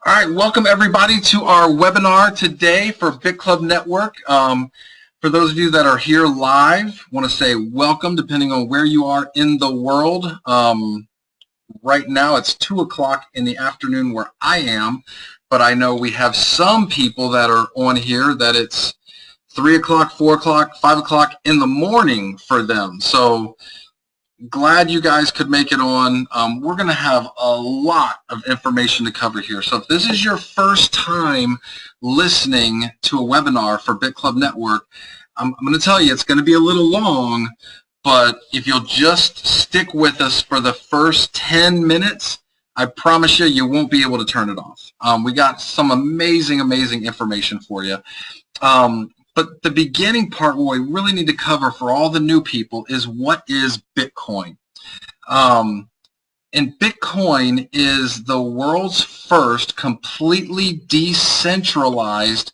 All right, welcome everybody to our webinar today for Bitclub Network. For those of you that are here live, I want to say welcome depending on where you are in the world. Right now it's 2 o'clock in the afternoon where I am, but I know we have some people that are on here that it's 3 o'clock, 4 o'clock, 5 o'clock in the morning for them. So glad you guys could make it on. We're going to have a lot of information to cover here. So if this is your first time listening to a webinar for Bitclub Network, I'm going to tell you it's going to be a little long, but if you'll just stick with us for the first 10 minutes, I promise you, you won't be able to turn it off. We got some amazing, amazing information for you. But the beginning part, what we really need to cover for all the new people is what is Bitcoin. And Bitcoin is the world's first completely decentralized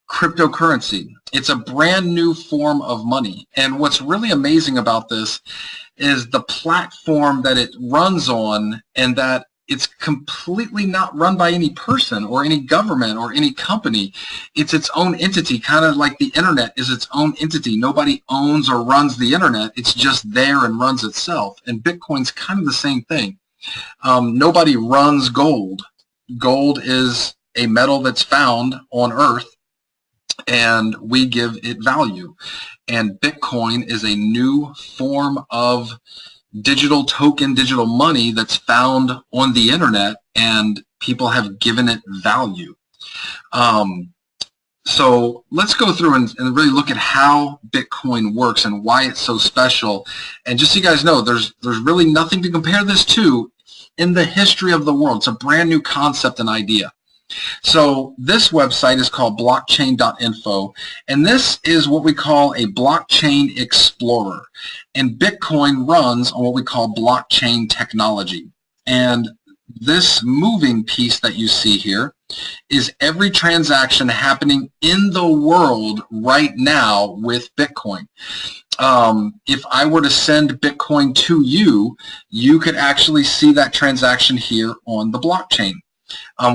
cryptocurrency. It's a brand new form of money. And what's really amazing about this is the platform that it runs on, and that it's completely not run by any person or any government or any company. It's its own entity, kind of like the internet is its own entity. Nobody owns or runs the internet. It's just there and runs itself. And Bitcoin's kind of the same thing. Nobody runs gold. Gold is a metal that's found on Earth, and we give it value. And Bitcoin is a new form of digital token, digital money that's found on the internet, and people have given it value. So let's go through and really look at how Bitcoin works and why it's so special. And just so you guys know, there's really nothing to compare this to in the history of the world. It's a brand new concept and idea. So this website is called blockchain.info, and this is what we call a blockchain explorer. And Bitcoin runs on what we call blockchain technology. And this moving piece that you see here is every transaction happening in the world right now with Bitcoin. If I were to send Bitcoin to you, you could actually see that transaction here on the blockchain.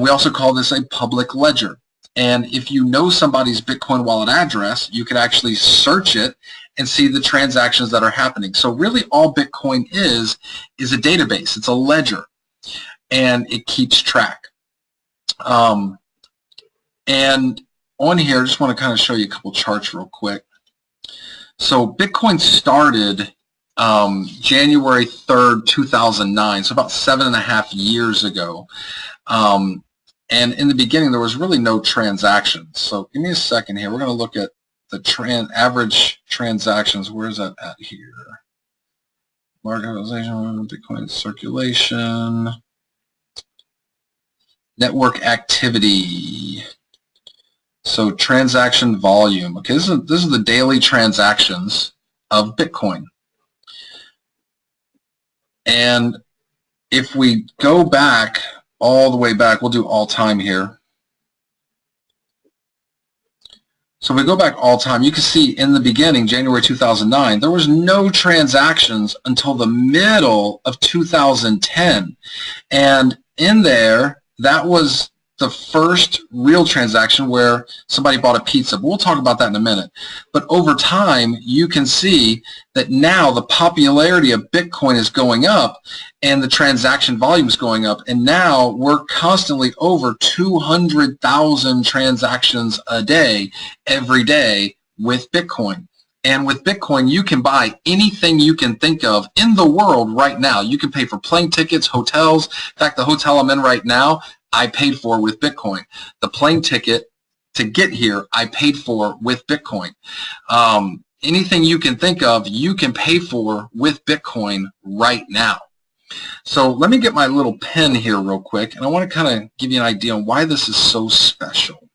We also call this a public ledger. And if you know somebody's Bitcoin wallet address, you can actually search it and see the transactions that are happening. So really all Bitcoin is a database. It's a ledger, and it keeps track. And on here, I just want to kind of show you a couple charts real quick. So Bitcoin started January 3rd, 2009, so about 7.5 years ago. And in the beginning, there was really no transactions. So give me a second here. We're going to look at the average transactions. Where is that at here? Market capitalization, Bitcoin circulation, network activity. So transaction volume. Okay, this is the daily transactions of Bitcoin. And if we go back all the way back, we'll do all time here. So if we go back all time, you can see in the beginning, January 2009, there was no transactions until the middle of 2010. And in there, that was the first real transaction where somebody bought a pizza. But we'll talk about that in a minute. But over time, you can see that now the popularity of Bitcoin is going up and the transaction volume is going up. And now we're constantly over 200,000 transactions a day, every day with Bitcoin. And with Bitcoin, you can buy anything you can think of in the world right now. You can pay for plane tickets, hotels. In fact, the hotel I'm in right now, I paid for with Bitcoin. The plane ticket to get here, I paid for with Bitcoin. Anything you can think of, you can pay for with Bitcoin right now. So let me get my little pen here real quick, and I want to kind of give you an idea on why this is so special.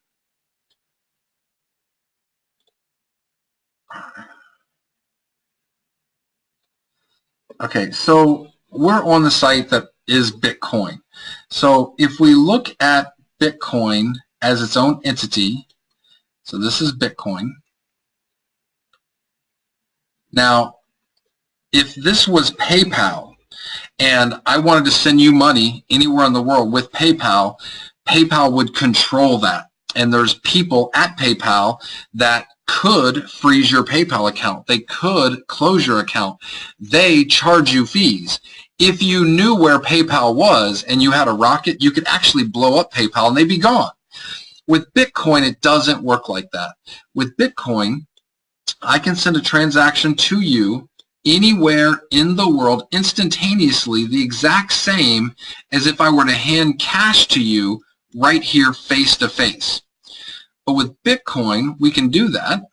Okay, so we're on the site that is Bitcoin. So if we look at Bitcoin as its own entity, so this is Bitcoin. Now, if this was PayPal and I wanted to send you money anywhere in the world with PayPal, PayPal would control that. And there's people at PayPal that could freeze your PayPal account. They could close your account. They charge you fees. If you knew where PayPal was and you had a rocket, you could actually blow up PayPal and they'd be gone. With Bitcoin, it doesn't work like that. With Bitcoin, I can send a transaction to you anywhere in the world instantaneously, the exact same as if I were to hand cash to you right here face to face. But with Bitcoin, we can do that.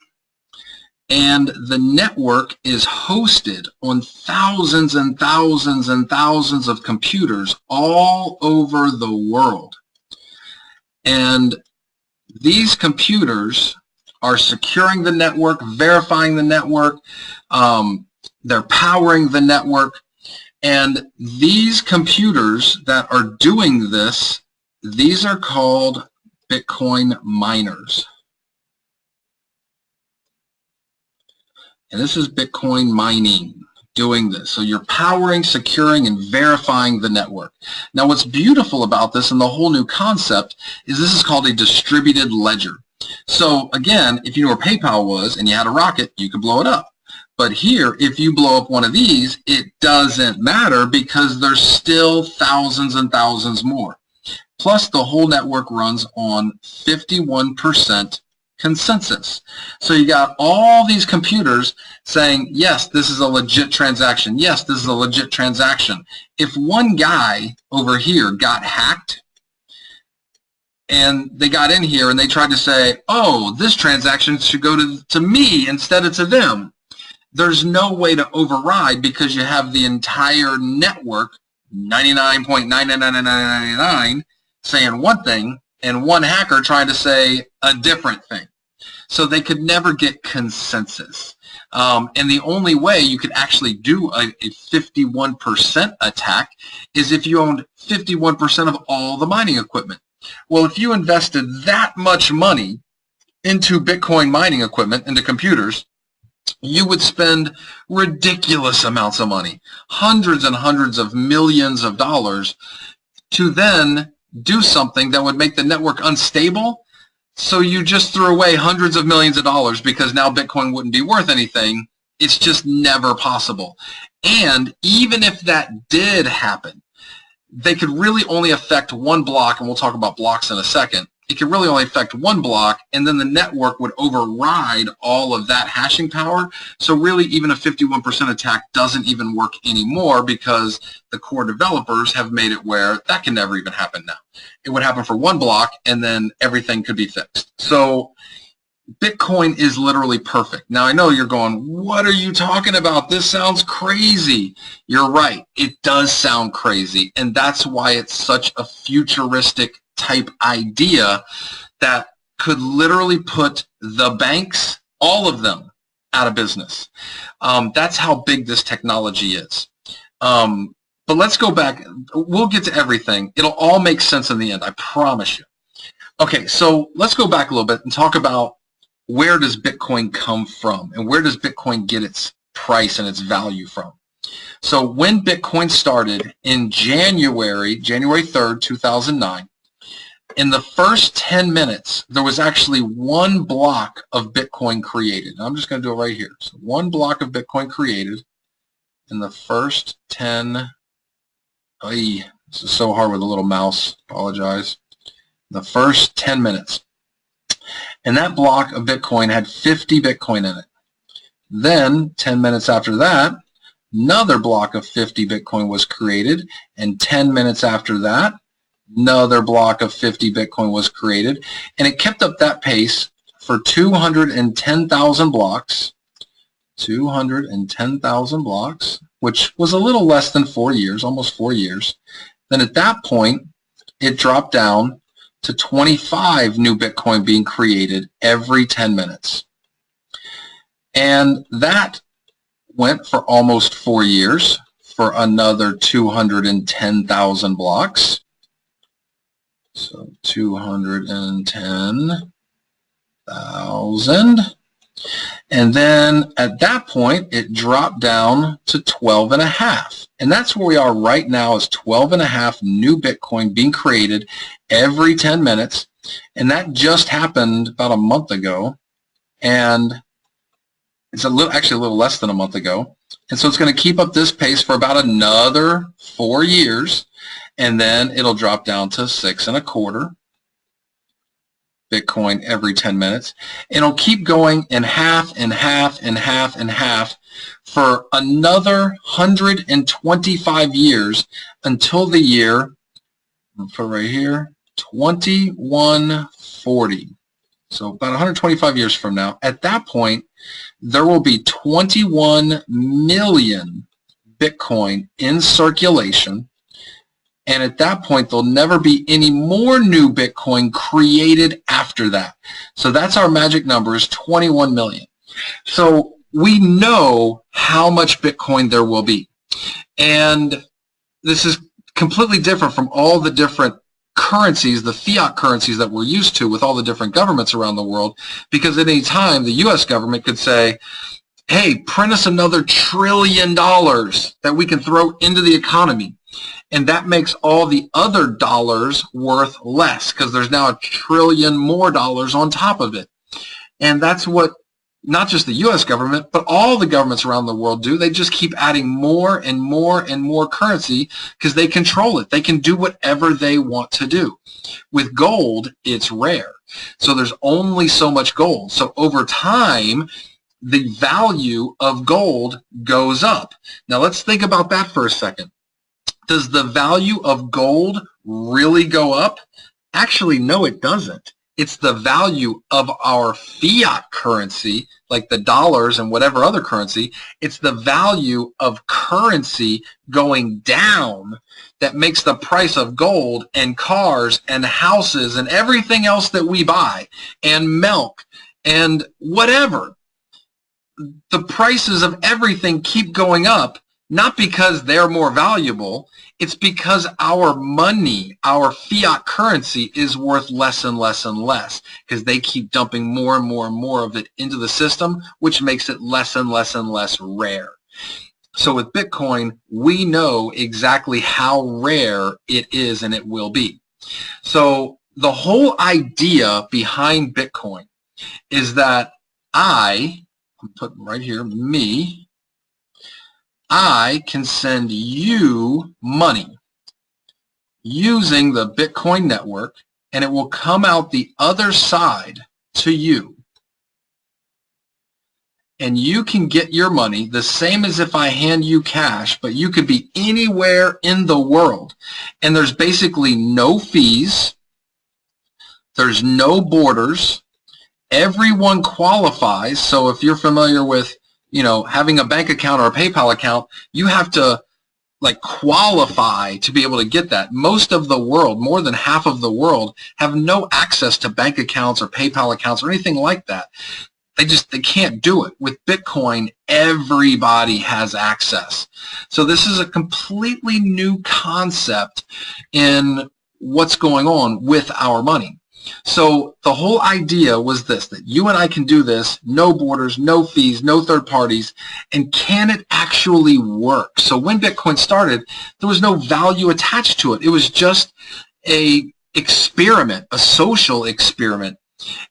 And the network is hosted on thousands and thousands and thousands of computers all over the world. And these computers are securing the network, verifying the network, they're powering the network. And these computers that are doing this, these are called Bitcoin miners. And this is Bitcoin mining doing this. So you're powering, securing, and verifying the network. Now what's beautiful about this and the whole new concept is this is called a distributed ledger. So again, if you knew where PayPal was and you had a rocket, you could blow it up. But here, if you blow up one of these, it doesn't matter because there's still thousands and thousands more. Plus, the whole network runs on 51% consensus. So you got all these computers saying, yes, this is a legit transaction. Yes, this is a legit transaction. If one guy over here got hacked and they got in here and they tried to say, oh, this transaction should go to me instead of to them, there's no way to override because you have the entire network, 99.99999, saying one thing and one hacker trying to say a different thing. So they could never get consensus. And the only way you could actually do a 51% attack is if you owned 51% of all the mining equipment. Well, if you invested that much money into Bitcoin mining equipment, into computers, you would spend ridiculous amounts of money, hundreds and hundreds of millions of dollars, to then do something that would make the network unstable. So you just threw away hundreds of millions of dollars because now Bitcoin wouldn't be worth anything. It's just never possible. And even if that did happen, they could really only affect one block, and we'll talk about blocks in a second. It could really only affect one block, and then the network would override all of that hashing power. So really, even a 51% attack doesn't even work anymore because the core developers have made it where that can never even happen now. It would happen for one block, and then everything could be fixed. So Bitcoin is literally perfect. Now, I know you're going, what are you talking about? This sounds crazy. You're right. It does sound crazy, and that's why it's such a futuristic type idea that could literally put the banks, all of them, out of business. That's how big this technology is. But let's go back. We'll get to everything. It'll all make sense in the end, I promise you. Okay, so let's go back a little bit and talk about where does Bitcoin come from and where does Bitcoin get its price and its value from. So when Bitcoin started in January 3rd, 2009, in the first 10 minutes, there was actually one block of Bitcoin created. I'm just going to do it right here. So one block of Bitcoin created in the first 10. This is so hard with a little mouse. Apologize. The first 10 minutes. And that block of Bitcoin had 50 Bitcoin in it. Then, 10 minutes after that, another block of 50 Bitcoin was created. And 10 minutes after that, another block of 50 Bitcoin was created. And it kept up that pace for 210,000 blocks. 210,000 blocks, which was a little less than 4 years, almost 4 years. Then at that point, it dropped down to 25 new Bitcoin being created every 10 minutes. And that went for almost 4 years for another 210,000 blocks. So 210,000. And then at that point, it dropped down to 12.5. And that's where we are right now, is 12.5 new Bitcoin being created every 10 minutes. And that just happened about a month ago. And it's actually a little less than a month ago. And so it's going to keep up this pace for about another 4 years. And then it'll drop down to 6.25 Bitcoin every 10 minutes. And it'll keep going in half and half and half and half for another 125 years until the year, I'll put right here, 2140. So about 125 years from now. At that point, there will be 21 million Bitcoin in circulation. And at that point, there'll never be any more new Bitcoin created after that. So that's our magic number, is 21 million. So we know how much Bitcoin there will be. And this is completely different from all the different currencies, the fiat currencies that we're used to with all the different governments around the world, because at any time, the U.S. government could say, hey, print us another $1 trillion that we can throw into the economy. And that makes all the other dollars worth less, because there's now $1 trillion more dollars on top of it. And that's what not just the U.S. government, but all the governments around the world do. They just keep adding more and more and more currency because they control it. They can do whatever they want to do. With gold, it's rare. So there's only so much gold. So over time, the value of gold goes up. Now let's think about that for a second. Does the value of gold really go up? Actually, no, it doesn't. It's the value of our fiat currency, like the dollars and whatever other currency. It's the value of currency going down that makes the price of gold and cars and houses and everything else that we buy and milk and whatever. The prices of everything keep going up, not because they're more valuable. It's because our money, our fiat currency, is worth less and less and less because they keep dumping more and more and more of it into the system, which makes it less and less and less rare. So with Bitcoin, we know exactly how rare it is and it will be. So the whole idea behind Bitcoin is that I'm putting right here, me, I can send you money using the Bitcoin network, and it will come out the other side to you. And you can get your money the same as if I hand you cash, but you could be anywhere in the world. And there's basically no fees. There's no borders. Everyone qualifies. So if you're familiar with, having a bank account or a PayPal account, you have to qualify to be able to get that. Most of the world, more than half of the world, have no access to bank accounts or PayPal accounts or anything like that. They can't do it. With Bitcoin, everybody has access. So this is a completely new concept in what's going on with our money. So the whole idea was this, that you and I can do this, no borders, no fees, no third parties, and can it actually work? So when Bitcoin started, there was no value attached to it. It was just an experiment, a social experiment.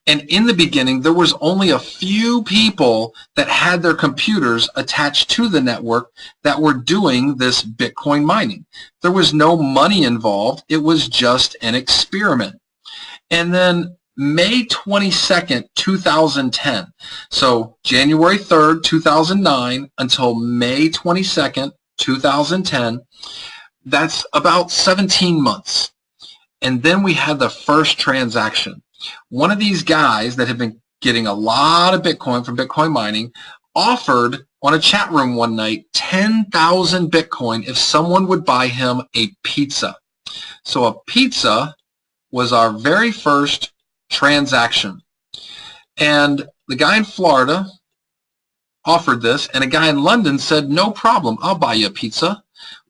And in the beginning, there was only a few people that had their computers attached to the network that were doing this Bitcoin mining. There was no money involved. It was just an experiment. And then May 22nd, 2010, so January 3rd, 2009 until May 22nd, 2010, that's about 17 months. And then we had the first transaction. One of these guys that had been getting a lot of Bitcoin from Bitcoin mining offered on a chat room one night 10,000 Bitcoin if someone would buy him a pizza. So a pizza was our very first transaction. And the guy in Florida offered this, and a guy in London said, no problem, I'll buy you a pizza.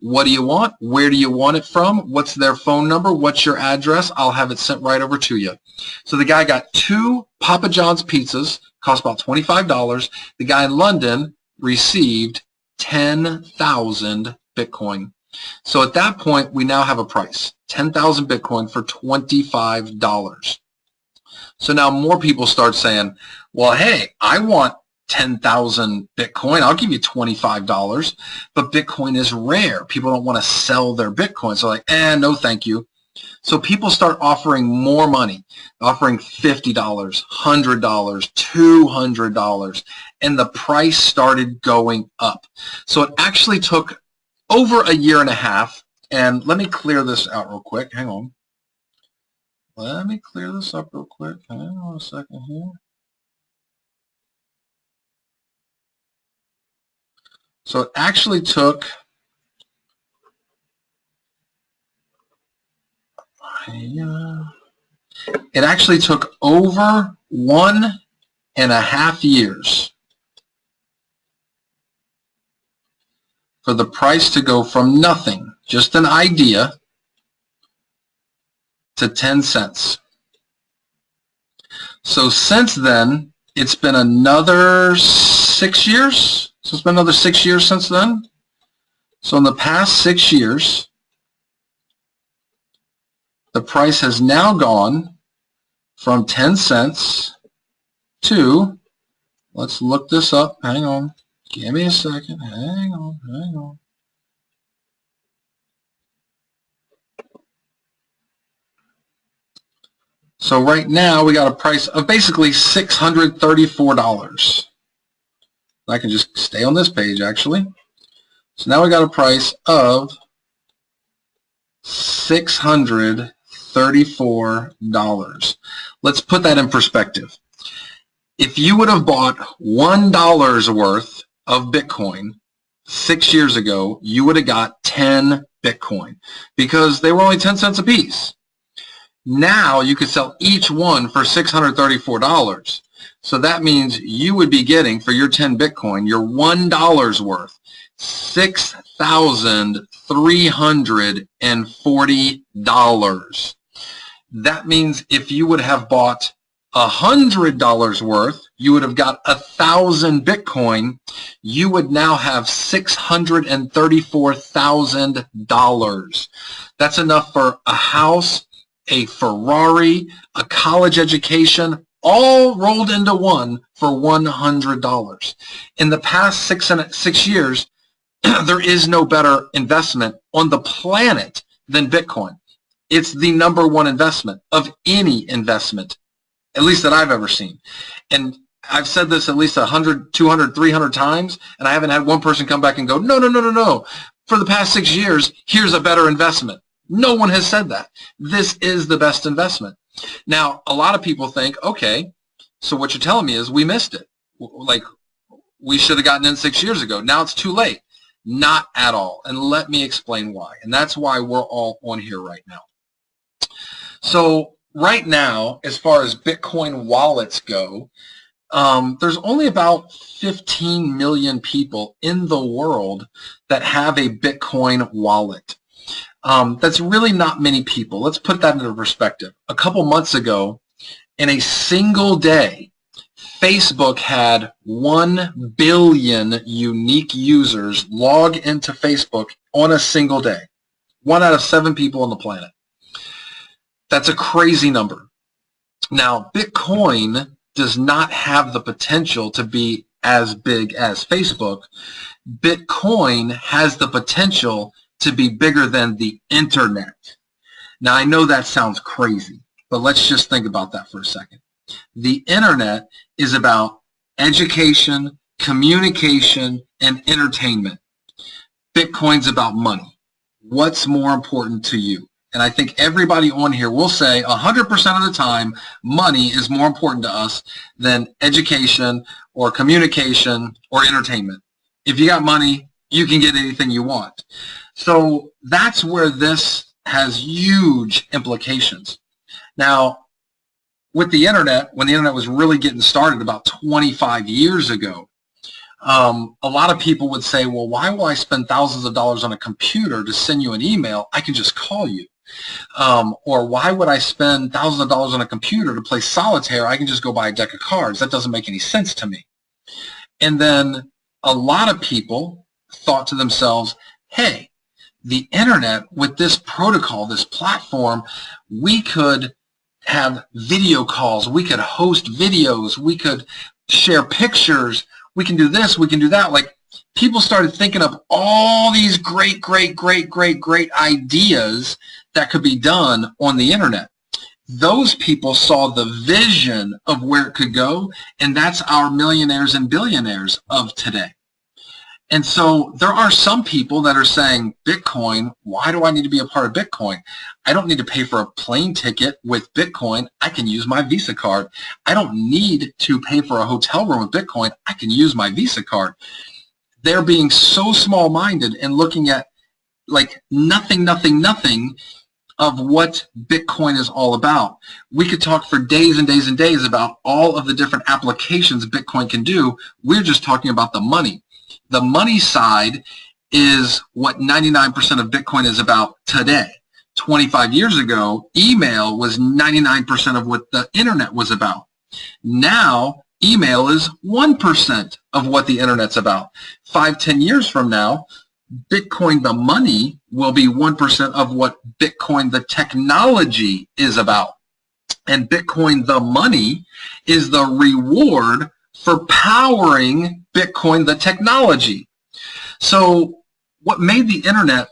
What do you want? Where do you want it from? What's their phone number? What's your address? I'll have it sent right over to you. So the guy got 2 Papa John's pizzas, cost about $25. The guy in London received 10,000 Bitcoin. So at that point, we now have a price, 10,000 Bitcoin for $25. So now more people start saying, well, hey, I want 10,000 Bitcoin. I'll give you $25. But Bitcoin is rare. People don't want to sell their Bitcoin. So like, no, thank you. So people start offering more money, offering $50, $100, $200, and the price started going up. So it actually took over a year and a half, and let me clear this out real quick. Hang on. Let me clear this up real quick. Hang on a second here. So it actually took over 1.5 years for the price to go from nothing, just an idea, to 10 cents. So since then, it's been another 6 years. So it's been another 6 years since then. So in the past 6 years, the price has now gone from 10 cents to, let's look this up. Hang on. Give me a second. Hang on. So right now we got a price of basically $634. I can just stay on this page actually. So now we got a price of $634. Let's put that in perspective. If you would have bought $1 worth of Bitcoin 6 years ago, you would have got 10 Bitcoin because they were only 10 cents a piece. Now you could sell each one for $634. So that means you would be getting for your 10 Bitcoin, your $1 worth, $6,340. That means if you would have bought $100 worth, you would have got 1,000 Bitcoin. You would now have $634,000. That's enough for a house, a Ferrari, a college education, all rolled into one for $100. In the past 6 years, there is no better investment on the planet than Bitcoin. It's the #1 investment of any investment, at least that I've ever seen. And I've said this at least 100, 200, 300 times, and I haven't had one person come back and go, no. For the past 6 years, here's a better investment. No one has said that. This is the best investment. Now, a lot of people think, okay, so what you're telling me is we missed it. Like, we should have gotten in 6 years ago. Now it's too late. Not at all. And let me explain why. And that's why we're all on here right now. So right now, as far as Bitcoin wallets go, there's only about 15 million people in the world that have a Bitcoin wallet. That's really not many people. Let's put that into perspective. A couple months ago, in a single day, Facebook had 1 billion unique users log into Facebook on a single day. 1 out of 7 people on the planet. That's a crazy number. Now, Bitcoin does not have the potential to be as big as Facebook. Bitcoin has the potential to be bigger than the internet. Now, I know that sounds crazy, but let's just think about that for a second. The internet is about education, communication, and entertainment. Bitcoin's about money. What's more important to you? And I think everybody on here will say 100% of the time, money is more important to us than education or communication or entertainment. If you got money, you can get anything you want. So that's where this has huge implications. Now, with the internet, when the internet was really getting started about 25 years ago, A lot of people would say, well, why will I spend thousands of dollars on a computer to send you an email? I can just call you. Or why would I spend thousands of dollars on a computer to play solitaire? I can just go buy a deck of cards. That doesn't make any sense to me. And then a lot of people thought to themselves, hey, the internet with this protocol, this platform, we could have video calls, we could host videos, we could share pictures, we can do this, we can do that. Like, people started thinking of all these great ideas that could be done on the internet. Those people saw the vision of where it could go, and that's our millionaires and billionaires of today. And so there are some people that are saying, Bitcoin, why do I need to be a part of Bitcoin? I don't need to pay for a plane ticket with Bitcoin. I can use my Visa card. I don't need to pay for a hotel room with Bitcoin. I can use my Visa card. They're being so small-minded and looking at like nothing of what Bitcoin is all about. We could talk for days and days and days about all of the different applications Bitcoin can do. We're just talking about the money. The money side is what 99% of Bitcoin is about today. 25 years ago, email was 99% of what the internet was about. Now, email is 1% of what the internet's about. 5-10 years from now, Bitcoin, the money, will be 1% of what Bitcoin, the technology, is about. And Bitcoin, the money, is the reward for powering Bitcoin, the technology. So what made the internet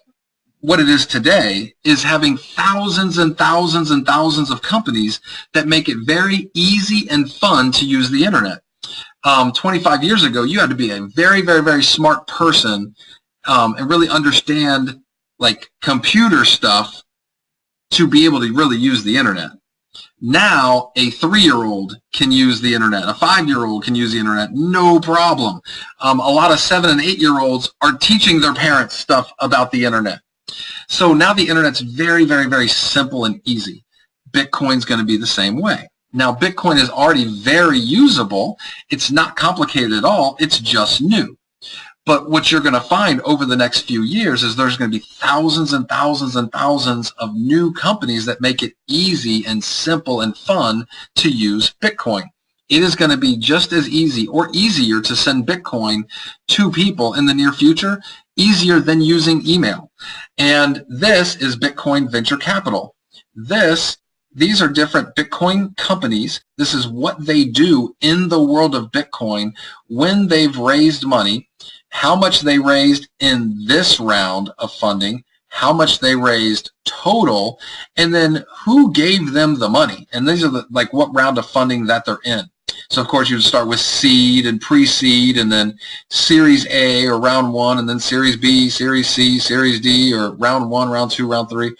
what it is today is having thousands and thousands and thousands of companies that make it very easy and fun to use the internet. 25 years ago, you had to be a very smart person and really understand like computer stuff to be able to really use the internet. Now, a 3-year-old can use the internet. A 5-year-old can use the internet, no problem. A lot of 7- and 8-year-olds are teaching their parents stuff about the internet. So now the internet's very simple and easy. Bitcoin's going to be the same way. Now, Bitcoin is already very usable. It's not complicated at all. It's just new. But what you're going to find over the next few years is there's going to be thousands and thousands and thousands of new companies that make it easy and simple and fun to use Bitcoin. It is going to be just as easy or easier to send Bitcoin to people in the near future, easier than using email. And this is Bitcoin Venture Capital. These are different Bitcoin companies. This is what they do in the world of Bitcoin when they've raised money, how much they raised in this round of funding, how much they raised total, and then who gave them the money. And these are like what round of funding that they're in. So of course you would start with seed and pre-seed, and then Series A or round 1, and then Series B, Series C, Series D, or round 1, round 2, round 3.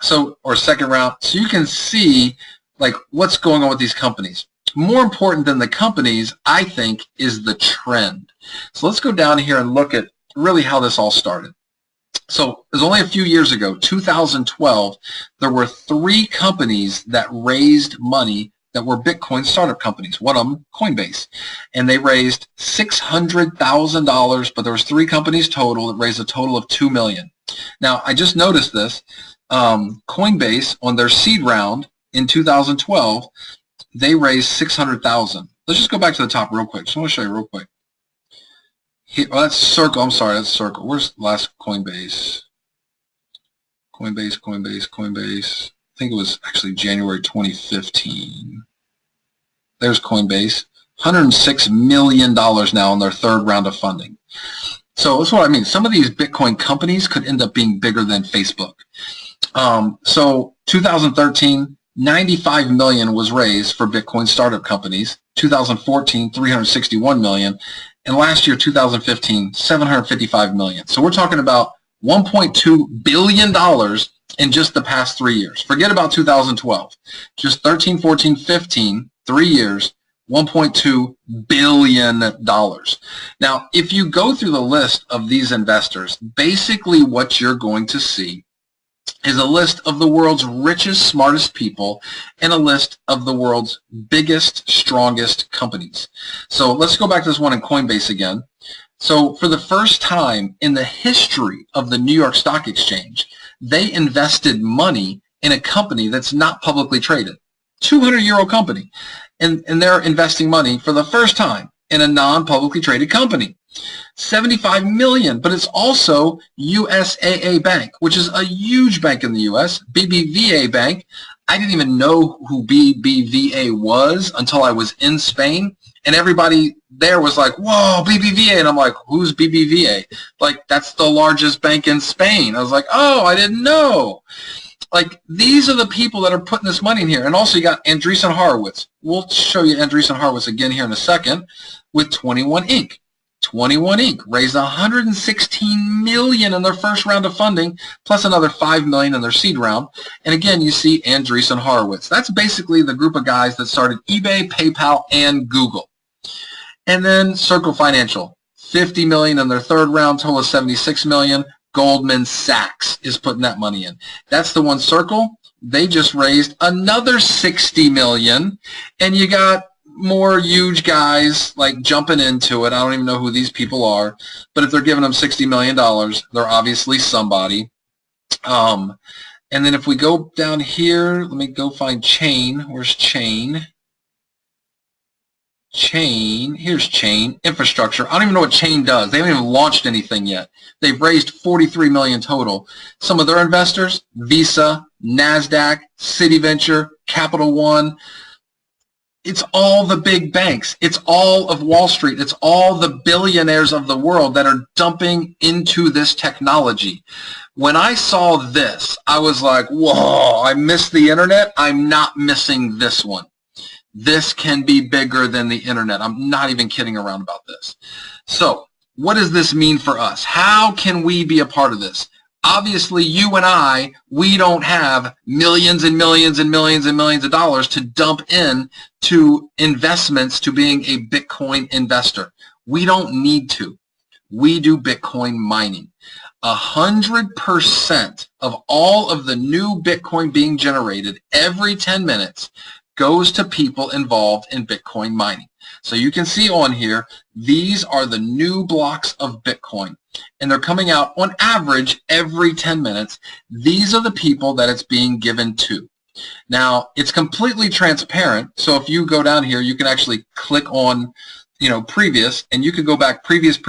So, or second round. So you can see like what's going on with these companies. More important than the companies, I think, is the trend. So let's go down here and look at really how this all started. So it was only a few years ago, 2012, there were 3 companies that raised money that were Bitcoin startup companies. One of them, Coinbase. And they raised $600,000, but there was 3 companies total that raised a total of $2 million. Now, I just noticed this. Coinbase, on their seed round in 2012, they raised $600,000. Let's just go back to the top real quick. Just want to show you real quick. Here, oh, that's Circle. I'm sorry, that's Circle. Where's the last Coinbase? Coinbase. I think it was actually January 2015. There's Coinbase. $106 million now on their 3rd round of funding. So that's what I mean. Some of these Bitcoin companies could end up being bigger than Facebook. So 2013, $95 million was raised for Bitcoin startup companies. 2014, $361 million. And last year, 2015, $755 million. So we're talking about $1.2 billion in just the past 3 years. Forget about 2012. Just 13, 14, 15, 3 years, $1.2 billion. Now, if you go through the list of these investors, basically what you're going to see is a list of the world's richest, smartest people and a list of the world's biggest, strongest companies. So let's go back to this one in Coinbase again. So for the first time in the history of the New York Stock Exchange, they invested money in a company that's not publicly traded. 200-year-old company. And they're investing money for the first time in a non-publicly traded company. 75 million, but it's also USAA Bank, which is a huge bank in the US. BBVA Bank. I didn't even know who BBVA was until I was in Spain, and everybody there was like, whoa, BBVA, and I'm like, who's BBVA? Like, that's the largest bank in Spain. I was like, oh, I didn't know. Like, these are the people that are putting this money in here. And also you got Andreessen Horowitz. We'll show you Andreessen Horowitz again here in a second with 21 Inc. 21 Inc. raised $116 million in their first round of funding, plus another $5 million in their seed round. And again, you see Andreessen Horowitz. That's basically the group of guys that started eBay, PayPal, and Google. And then Circle Financial, $50 million in their third round, total of $76 million. Goldman Sachs is putting that money in. That's the one Circle. They just raised another $60 million, and you got more huge guys like jumping into it. I don't even know who these people are, but if they're giving them $60 million, they're obviously somebody. And then if we go down here, let me go find Chain. Where's Chain? Chain, here's Chain Infrastructure. I don't even know what Chain does. They haven't even launched anything yet. They've raised $43 million total. Some of their investors, Visa, NASDAQ, Citi Venture, Capital One. It's all the big banks. It's all of Wall Street. It's all the billionaires of the world that are dumping into this technology. When I saw this, I was like, whoa, I missed the internet. I'm not missing this one. This can be bigger than the internet. I'm not even kidding around about this. So what does this mean for us? How can we be a part of this? Obviously, you and I, we don't have millions and millions and millions and millions of dollars to dump in to investments to being a Bitcoin investor. We don't need to. We do Bitcoin mining. 100% of all of the new Bitcoin being generated every 10 minutes goes to people involved in Bitcoin mining. So you can see on here, these are the new blocks of Bitcoin, and they're coming out on average every 10 minutes. These are the people that it's being given to. Now, it's completely transparent, so if you go down here, you can actually click on, previous, and you can go back previous,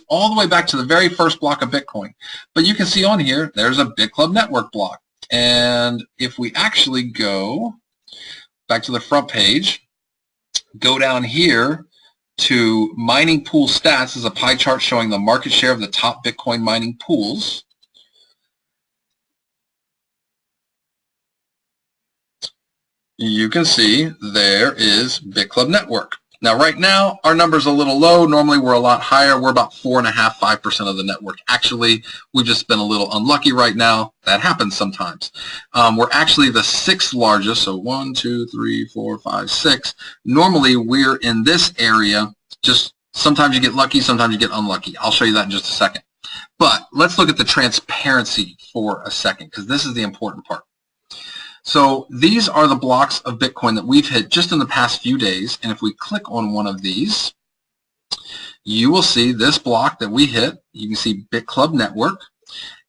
all the way back to the very first block of Bitcoin. But you can see on here, there's a Bitclub Network block. And if we actually go back to the front page, go down here to mining pool stats. This is a pie chart showing the market share of the top Bitcoin mining pools. You can see there is Bitclub Network. Now, right now, our number's a little low. Normally, we're a lot higher. We're about 4.5%, 5% of the network. Actually, we've just been a little unlucky right now. That happens sometimes. We're actually the 6th largest, so 1, 2, 3, 4, 5, 6. Normally, we're in this area. Just sometimes you get lucky, sometimes you get unlucky. I'll show you that in just a second. But let's look at the transparency for a second, because this is the important part. So these are the blocks of Bitcoin that we've hit just in the past few days. And if we click on one of these, you will see this block that we hit. You can see Bitclub Network,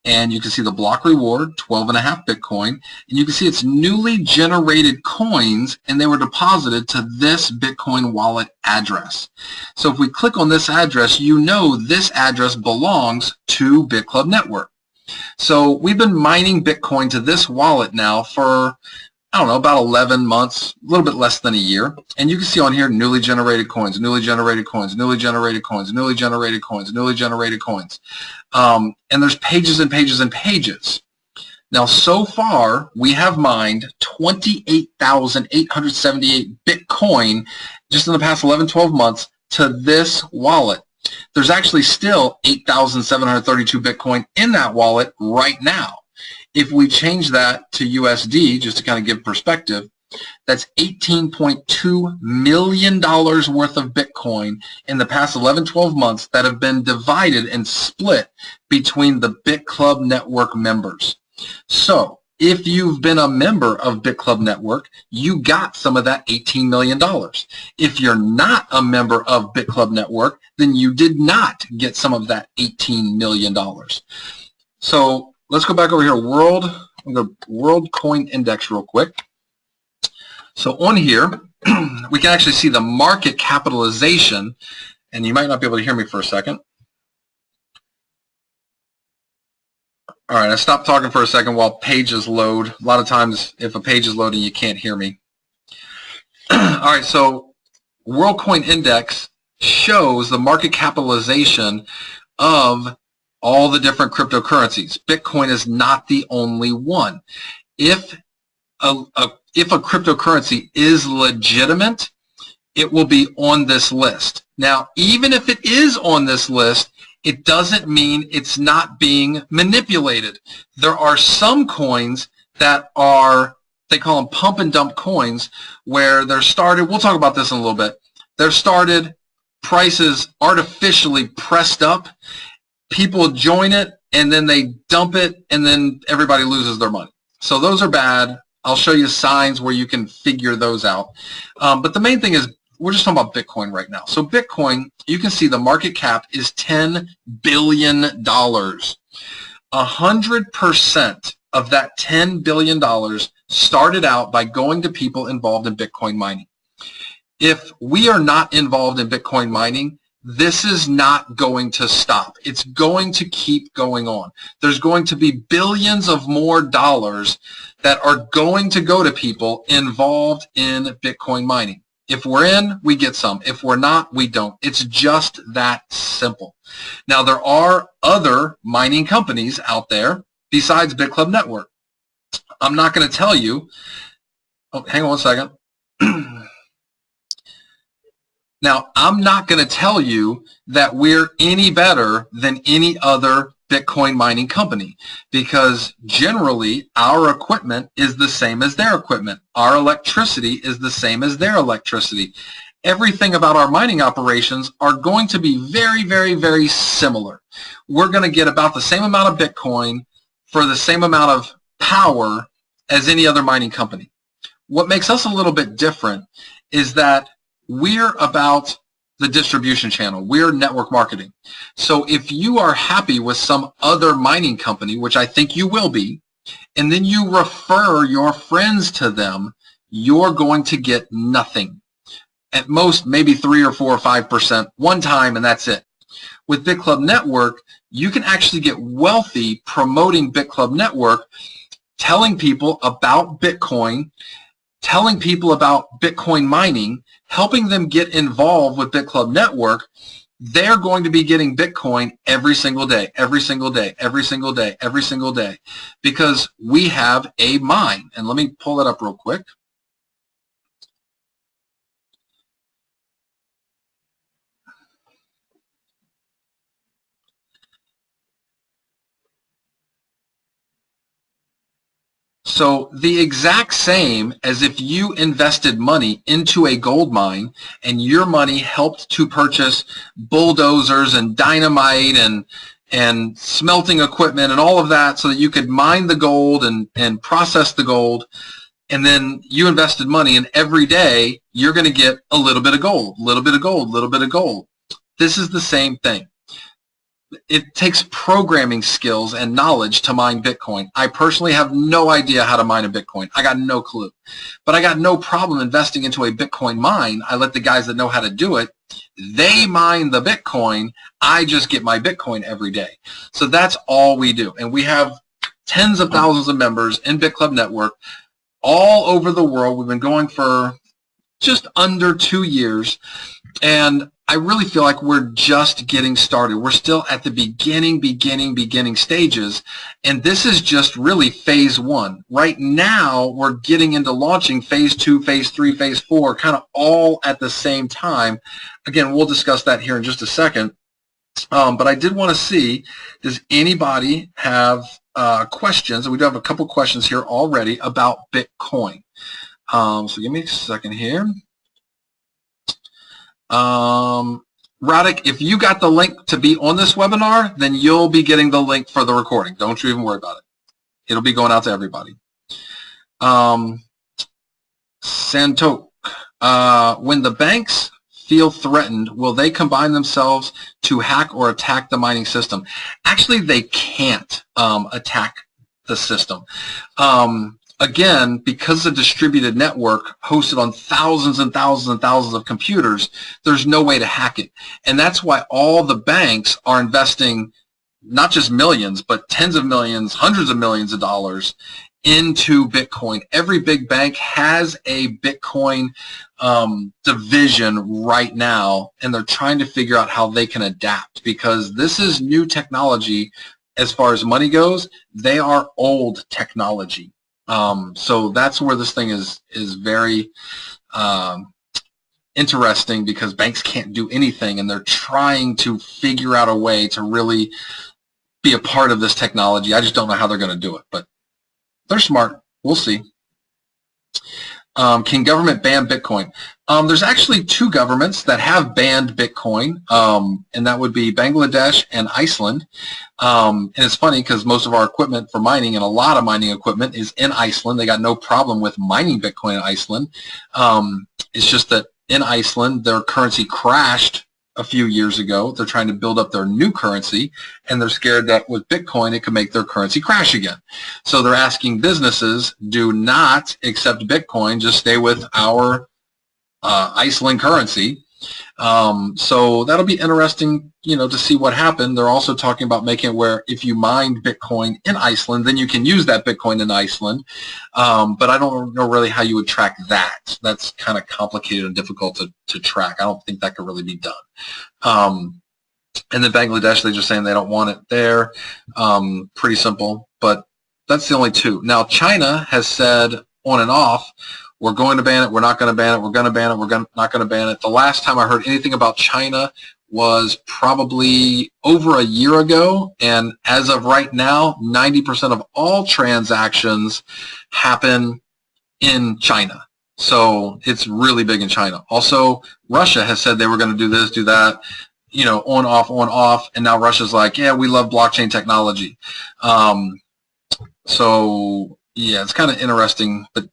and you can see the block reward, 12.5 Bitcoin. And you can see it's newly generated coins, and they were deposited to this Bitcoin wallet address. So if we click on this address, you know this address belongs to Bitclub Network. So we've been mining Bitcoin to this wallet now for, I don't know, about 11 months, a little bit less than a year. And you can see on here, newly generated coins, newly generated coins, newly generated coins, newly generated coins, newly generated coins. And there's pages and pages and pages. Now, so far, we have mined 28,878 Bitcoin just in the past 11, 12 months to this wallet. There's actually still 8,732 Bitcoin in that wallet right now. If we change that to USD, just to kind of give perspective, that's $18.2 million worth of Bitcoin in the past 11, 12 months that have been divided and split between the Bitclub Network members. So if you've been a member of Bitclub Network, you got some of that $18 million. If you're not a member of Bitclub Network, then you did not get some of that $18 million. So let's go back over here, World Coin Index real quick. So on here, we can actually see the market capitalization, and you might not be able to hear me for a second. All right, I stopped talking for a second while pages load. A lot of times, if a page is loading, you can't hear me. All right, so World Coin Index shows the market capitalization of all the different cryptocurrencies. Bitcoin is not the only one. If a cryptocurrency is legitimate, it will be on this list. Now, even if it is on this list, it doesn't mean it's not being manipulated. There are some coins that are, they call them pump and dump coins, where they're started, we'll talk about this in a little bit, they're started, prices artificially pressed up, people join it, and then they dump it, and then everybody loses their money. So those are bad. I'll show you signs where you can figure those out. But the main thing is, we're just talking about Bitcoin right now. So Bitcoin, you can see the market cap is $10 billion. 100% of that $10 billion started out by going to people involved in Bitcoin mining. If we are not involved in Bitcoin mining, this is not going to stop. It's going to keep going on. There's going to be billions of more dollars that are going to go to people involved in Bitcoin mining. If we're in, we get some. If we're not, we don't. It's just that simple. Now, there are other mining companies out there besides Bitclub Network. I'm not going to tell you. Oh, hang on one second. Now, I'm not going to tell you that we're any better than any other Bitcoin mining company, because generally our equipment is the same as their equipment. Our electricity is the same as their electricity. Everything about our mining operations are going to be very, very, very similar. We're going to get about the same amount of Bitcoin for the same amount of power as any other mining company. What makes us a little bit different is that we're about the distribution channel. We're network marketing. So if you are happy with some other mining company, which I think you will be, and then you refer your friends to them, you're going to get nothing. At most, maybe 3 or 4 or 5% one time, and that's it. With Bitclub Network, you can actually get wealthy promoting Bitclub Network, telling people about Bitcoin, telling people about Bitcoin mining, helping them get involved with Bitclub Network. They're going to be getting Bitcoin every single day, every single day, every single day, every single day, because we have a mine. And let me pull that up real quick. So the exact same as if you invested money into a gold mine and your money helped to purchase bulldozers and dynamite and smelting equipment and all of that so that you could mine the gold and process the gold, and then you invested money, and every day you're going to get a little bit of gold, a little bit of gold, a little bit of gold. This is the same thing. It takes programming skills and knowledge to mine Bitcoin. I personally have no idea how to mine a Bitcoin. I got no clue. But I got no problem investing into a Bitcoin mine. I let the guys that know how to do it, they mine the Bitcoin. I just get my Bitcoin every day. So that's all we do. And we have tens of thousands of members in Bitclub Network all over the world. We've been going for just under 2 years. And I really feel like we're just getting started. We're still at the beginning stages, and this is just really phase 1. Right now, we're getting into launching phase 2, phase 3, phase 4, kind of all at the same time. Again, we'll discuss that here in just a second. But I did want to see, does anybody have questions? And we do have a couple questions here already about Bitcoin. So give me a second here. Radek, if you got the link to be on this webinar, then you'll be getting the link for the recording. Don't you even worry about it. It'll be going out to everybody. Santok, when the banks feel threatened, will they combine themselves to hack or attack the mining system? Actually, they can't attack the system. Again, because it's a distributed network hosted on thousands and thousands and thousands of computers, there's no way to hack it. And that's why all the banks are investing not just millions, but tens of millions, hundreds of millions of dollars into Bitcoin. Every big bank has a Bitcoin division right now, and they're trying to figure out how they can adapt, because this is new technology as far as money goes. They are old technology. So that's where this thing is very interesting, because banks can't do anything, and they're trying to figure out a way to really be a part of this technology. I just don't know how they're going to do it, but they're smart. We'll see. Can government ban Bitcoin? There's actually two governments that have banned Bitcoin, and that would be Bangladesh and Iceland. And it's funny because most of our equipment for mining, and a lot of mining equipment, is in Iceland. They got no problem with mining Bitcoin in Iceland. It's just that in Iceland, their currency crashed a few years ago. They're trying to build up their new currency, and they're scared that with Bitcoin it could make their currency crash again. So they're asking businesses, do not accept Bitcoin, just stay with our Iceland currency. So that'll be interesting, to see what happened. They're also talking about making it where if you mined Bitcoin in Iceland, then you can use that Bitcoin in Iceland. But I don't know really how you would track that. That's kind of complicated and difficult to track. I don't think that could really be done. And then Bangladesh, they're just saying they don't want it there. Pretty simple, but that's the only two. Now, China has said on and off, we're going to ban it, we're not going to ban it, we're going to ban it, we're not going to ban it. The last time I heard anything about China was probably over a year ago, and as of right now, 90% of all transactions happen in China. So it's really big in China. Also, Russia has said they were going to do this, do that, on, off, and now Russia's like, yeah, we love blockchain technology. So, yeah, it's kind of interesting, but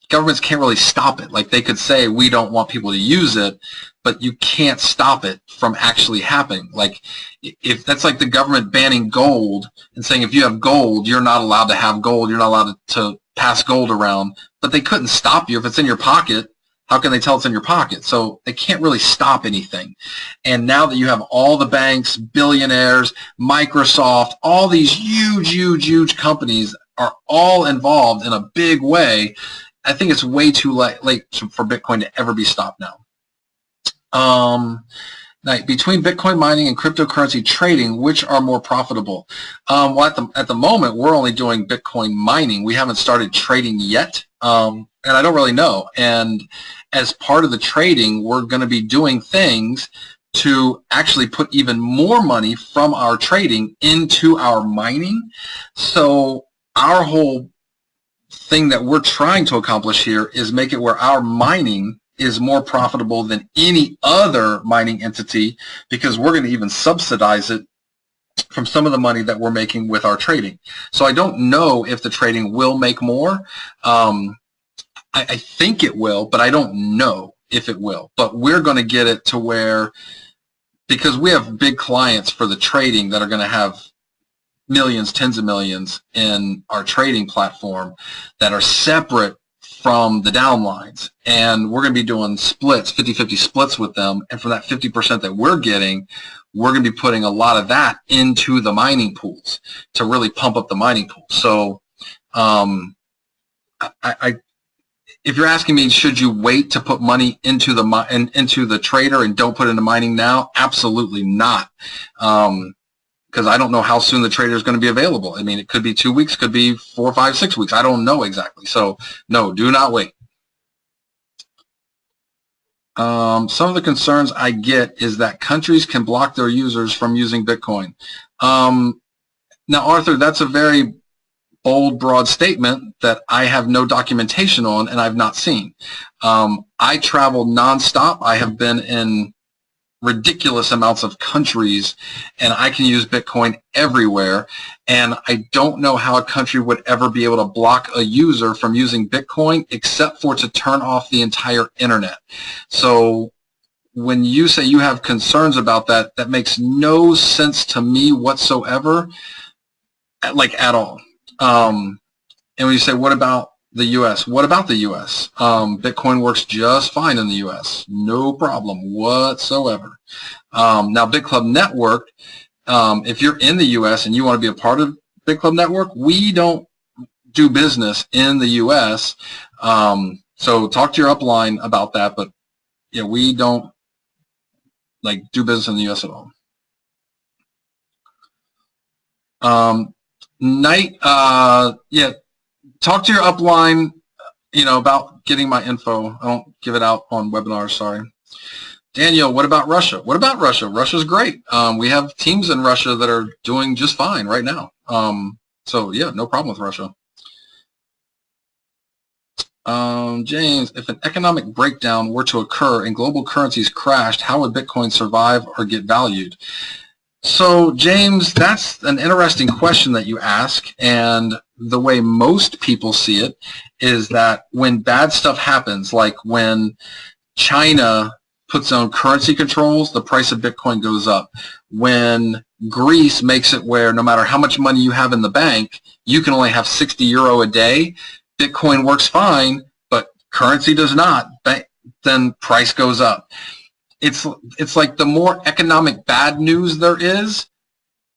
governments can't really stop it. Like, they could say, we don't want people to use it, but you can't stop it from actually happening. Like, if that's like the government banning gold and saying if you have gold, you're not allowed to have gold, you're not allowed to pass gold around, but they couldn't stop you if it's in your pocket. How can they tell it's in your pocket? So they can't really stop anything. And now that you have all the banks, billionaires, Microsoft, all these huge, huge, huge companies are all involved in a big way, I think it's way too late for Bitcoin to ever be stopped now. Between Bitcoin mining and cryptocurrency trading, which are more profitable? Well, at the moment, we're only doing Bitcoin mining. We haven't started trading yet, and I don't really know. And as part of the trading, we're going to be doing things to actually put even more money from our trading into our mining. So our whole thing that we're trying to accomplish here is make it where our mining is more profitable than any other mining entity, because we're going to even subsidize it from some of the money that we're making with our trading. So I don't know if the trading will make more. I think it will, but I don't know if it will. But we're going to get it to where, because we have big clients for the trading that are going to have millions, tens of millions in our trading platform that are separate from the downlines, and we're going to be doing splits, 50-50 splits with them, and for that 50% that we're getting, we're going to be putting a lot of that into the mining pools to really pump up the mining pool. So if you're asking me, should you wait to put money into the trader and don't put it into mining now? Absolutely not. Because I don't know how soon the trader is going to be available. I mean, it could be 2 weeks, could be 4, 5, 6 weeks. I don't know exactly. So, no, do not wait. Some of the concerns I get is that countries can block their users from using Bitcoin. Now, Arthur, that's a very bold, broad statement that I have no documentation on and I've not seen. I travel nonstop. I have been in ridiculous amounts of countries, and I can use Bitcoin everywhere. And I don't know how a country would ever be able to block a user from using Bitcoin except for to turn off the entire internet. So when you say you have concerns about that, that makes no sense to me whatsoever, like at all. And when you say, what about the U.S.? What about the U.S.? Bitcoin works just fine in the U.S. No problem whatsoever. Now, Bitclub Network, if you're in the U.S. and you want to be a part of Bitclub Network, we don't do business in the U.S. So talk to your upline about that. But yeah, we don't like do business in the U.S. at all. Yeah. Talk to your upline, about getting my info. I don't give it out on webinars, sorry. Daniel, what about Russia? What about Russia? Russia's great. We have teams in Russia that are doing just fine right now. So yeah, no problem with Russia. James, if an economic breakdown were to occur and global currencies crashed, how would Bitcoin survive or get valued? So, James, that's an interesting question that you ask, and the way most people see it is that when bad stuff happens, like when China puts on currency controls, the price of Bitcoin goes up. When Greece makes it where no matter how much money you have in the bank, you can only have 60 euro a day, Bitcoin works fine, but currency does not, then price goes up. It's like the more economic bad news there is,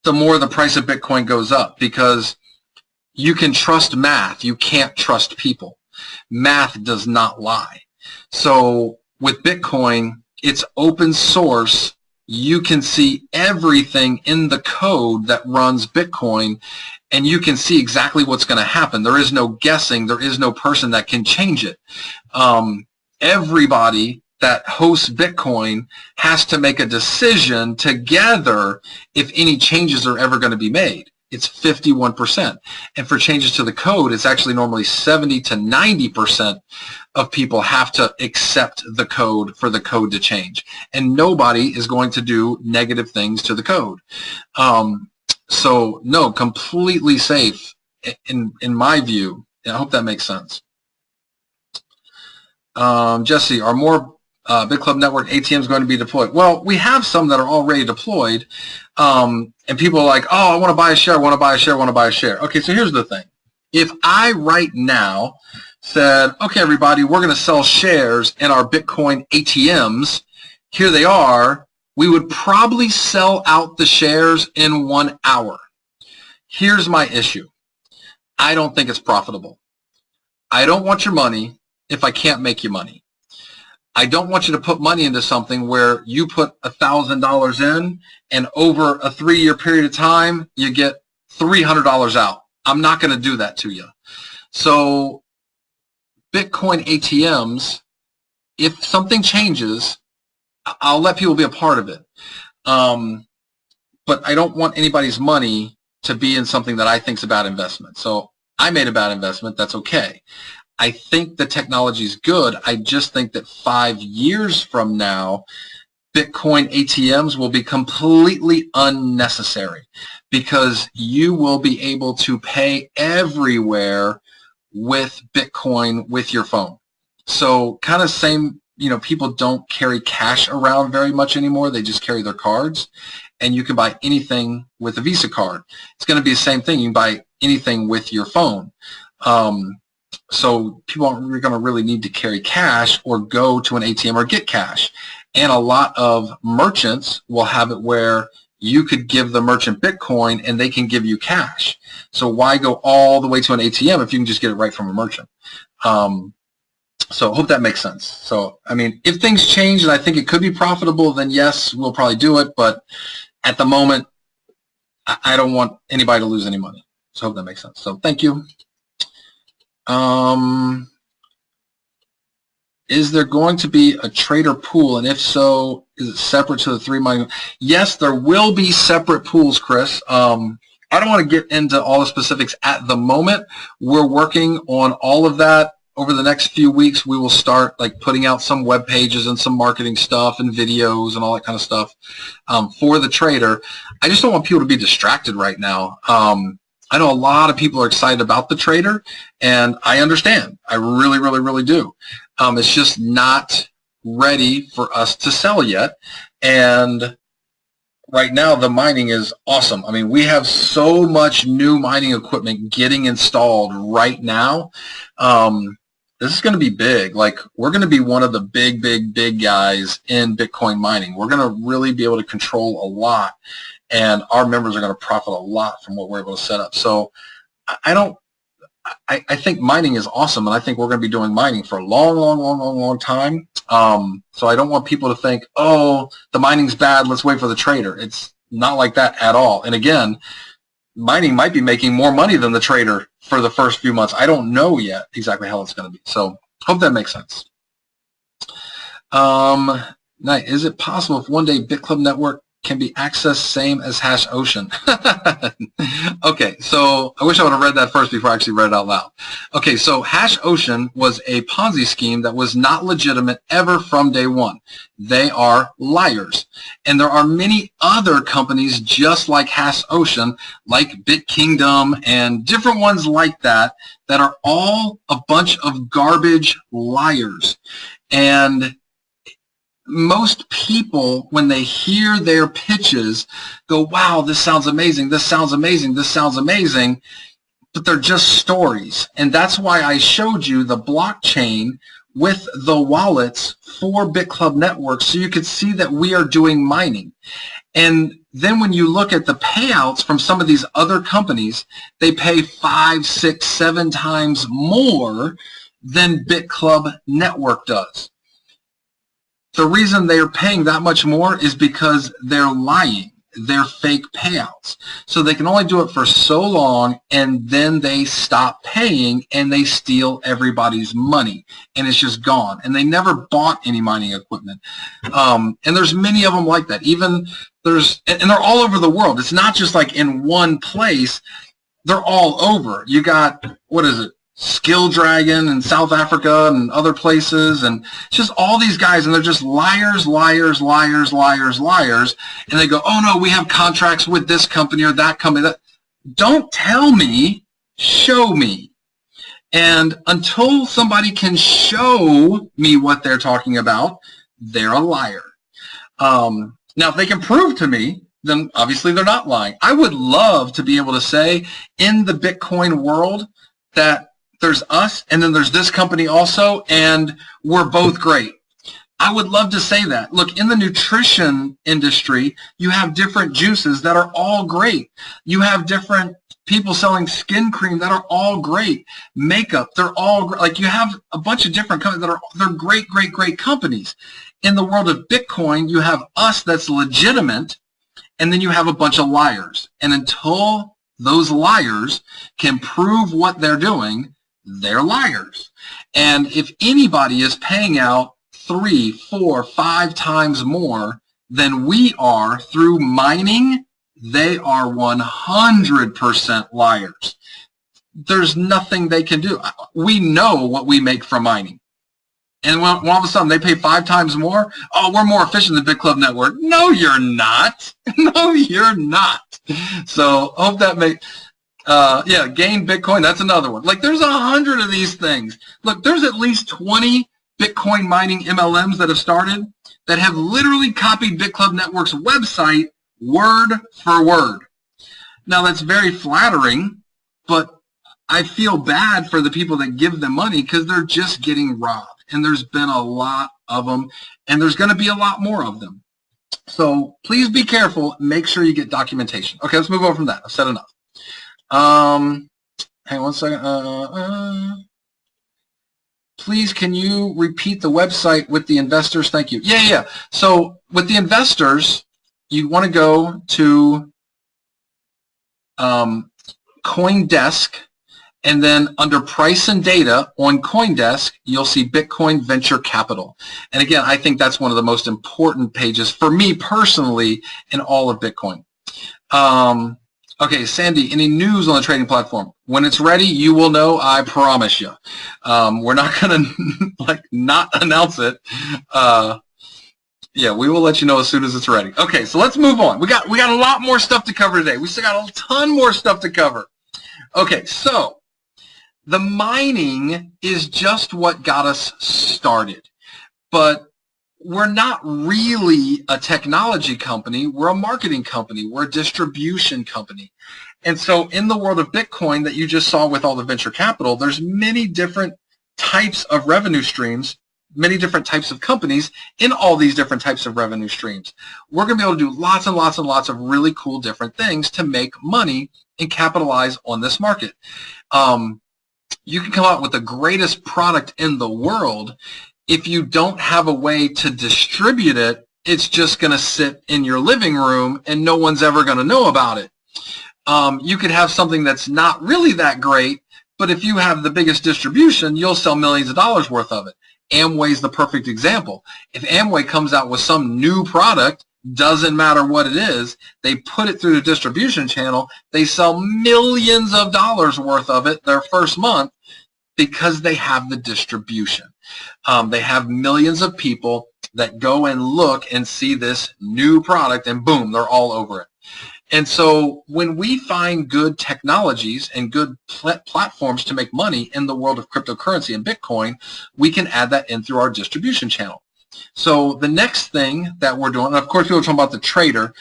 the more the price of Bitcoin goes up, because you can trust math. You can't trust people. Math does not lie. So with Bitcoin, it's open source. You can see everything in the code that runs Bitcoin, and you can see exactly what's going to happen. There is no guessing. There is no person that can change it. Everybody that hosts Bitcoin has to make a decision together if any changes are ever going to be made. It's 51%. And for changes to the code, it's actually normally 70 to 90% of people have to accept the code for the code to change. And nobody is going to do negative things to the code. So no, completely safe in my view. I hope that makes sense. Jesse, are more Bitclub Network ATMs going to be deployed? Well, we have some that are already deployed, and people are like, oh, I want to buy a share, I want to buy a share, I want to buy a share. Okay, so here's the thing. If I right now said, okay, everybody, we're going to sell shares in our Bitcoin ATMs, here they are, we would probably sell out the shares in 1 hour. Here's my issue. I don't think it's profitable. I don't want your money if I can't make you money. I don't want you to put money into something where you put $1,000 in and over a 3-year period of time, you get $300 out. I'm not going to do that to you. So Bitcoin ATMs, if something changes, I'll let people be a part of it. But I don't want anybody's money to be in something that I think is a bad investment. So I made a bad investment. That's okay. I think the technology is good. I just think that 5 years from now, Bitcoin ATMs will be completely unnecessary, because you will be able to pay everywhere with Bitcoin with your phone. So kind of same, people don't carry cash around very much anymore. They just carry their cards, and you can buy anything with a Visa card. It's going to be the same thing. You can buy anything with your phone. So people aren't going to really need to carry cash or go to an ATM or get cash. And a lot of merchants will have it where you could give the merchant Bitcoin and they can give you cash. So why go all the way to an ATM if you can just get it right from a merchant? So I hope that makes sense. So, I mean, if things change and I think it could be profitable, then yes, we'll probably do it. But at the moment, I don't want anybody to lose any money. So I hope that makes sense. So thank you. Is there going to be a trader pool, and if so, is it separate to the 3 money? Yes, there will be separate pools, Chris. I don't want to get into all the specifics at the moment. We're working on all of that over the next few weeks, we will start like putting out some web pages and some marketing stuff and videos and all that kind of stuff for the trader. I just don't want people to be distracted right now. I know a lot of people are excited about the trader, and I understand. I really, really, really do. It's just not ready for us to sell yet. And right now, the mining is awesome. I mean, we have so much new mining equipment getting installed right now. This is going to be big. Like, we're going to be one of the big, big, big guys in Bitcoin mining. We're going to really be able to control a lot, and our members are going to profit a lot from what we're able to set up. So I think mining is awesome, and I think we're going to be doing mining for a long, long, long, long, long time. So I don't want people to think, oh, the mining's bad, let's wait for the trader. It's not like that at all. And again, mining might be making more money than the trader for the first few months. I don't know yet exactly how it's going to be. So hope that makes sense. Is it possible if one day Bitclub Network can be accessed same as Hash Ocean? Okay, so I wish I would have read that first before I actually read it out loud. Okay, so Hash Ocean was a Ponzi scheme that was not legitimate ever from day one. They are liars. And there are many other companies just like Hash Ocean, like BitKingdom and different ones like that, that are all a bunch of garbage liars. And most people, when they hear their pitches, go, wow, this sounds amazing, this sounds amazing, this sounds amazing, but they're just stories. And that's why I showed you the blockchain with the wallets for Bitclub Network, so you could see that we are doing mining. And then when you look at the payouts from some of these other companies, they pay 5, 6, 7 times more than Bitclub Network does. The reason they are paying that much more is because they're lying. They're fake payouts. So they can only do it for so long, and then they stop paying and they steal everybody's money, and it's just gone. And they never bought any mining equipment. And there's many of them like that. And they're all over the world. It's not just like in one place. They're all over. You got, what is it? Skill Dragon in South Africa and other places, and it's just all these guys, and they're just liars, liars, liars, liars, liars, and they go, oh no, we have contracts with this company or that company. Don't tell me, show me. And until somebody can show me what they're talking about, they're a liar. Now, if they can prove to me, then obviously they're not lying. I would love to be able to say in the Bitcoin world that there's us, and then there's this company also, and we're both great. I would love to say that. Look, in the nutrition industry, you have different juices that are all great. You have different people selling skin cream that are all great. Makeup, they're all great. Like, you have a bunch of different companies that they're great, great, great companies. In the world of Bitcoin, you have us that's legitimate, and then you have a bunch of liars. And until those liars can prove what they're doing, they're liars. And if anybody is paying out 3, 4, 5 times more than we are through mining, they are 100% liars. There's nothing they can do. We know what we make from mining. And when all of a sudden they pay 5 times more, oh, we're more efficient than Bitclub Network. No, you're not. No, you're not. So I hope that makes... yeah, gain Bitcoin, that's another one. Like, there's 100 of these things. Look, there's at least 20 Bitcoin mining MLMs that have started that have literally copied Bitclub Network's website word for word. Now, that's very flattering, but I feel bad for the people that give them money because they're just getting robbed. And there's been a lot of them, and there's going to be a lot more of them. So please be careful. Make sure you get documentation. Okay, let's move on from that. I've said enough. Hang on one second. Please, can you repeat the website with the investors? Thank you. Yeah. So with the investors, you want to go to CoinDesk, and then under price and data on CoinDesk, you'll see Bitcoin Venture Capital. And again, I think that's one of the most important pages for me personally in all of Bitcoin. Okay, Sandy, any news on the trading platform? When it's ready, you will know, I promise you. We're not going to like not announce it. Yeah, we will let you know as soon as it's ready. Okay, so let's move on. We got a lot more stuff to cover today. We still got a ton more stuff to cover. Okay, so the mining is just what got us started. But we're not really a technology company. We're a marketing company. We're a distribution company. And so in the world of Bitcoin that you just saw with all the venture capital, there's many different types of revenue streams, many different types of companies in all these different types of revenue streams. We're going to be able to do lots and lots and lots of really cool different things to make money and capitalize on this market. You can come out with the greatest product in the world. If you don't have a way to distribute it, it's just going to sit in your living room and no one's ever going to know about it. You could have something that's not really that great, but if you have the biggest distribution, you'll sell millions of dollars worth of it. Amway's the perfect example. If Amway comes out with some new product, doesn't matter what it is, they put it through the distribution channel, they sell millions of dollars worth of it their first month because they have the distribution. They have millions of people that go and look and see this new product and boom, they're all over it. And so when we find good technologies and good platforms to make money in the world of cryptocurrency and Bitcoin, we can add that in through our distribution channel. So the next thing that we're doing, and of course people are talking about the trader,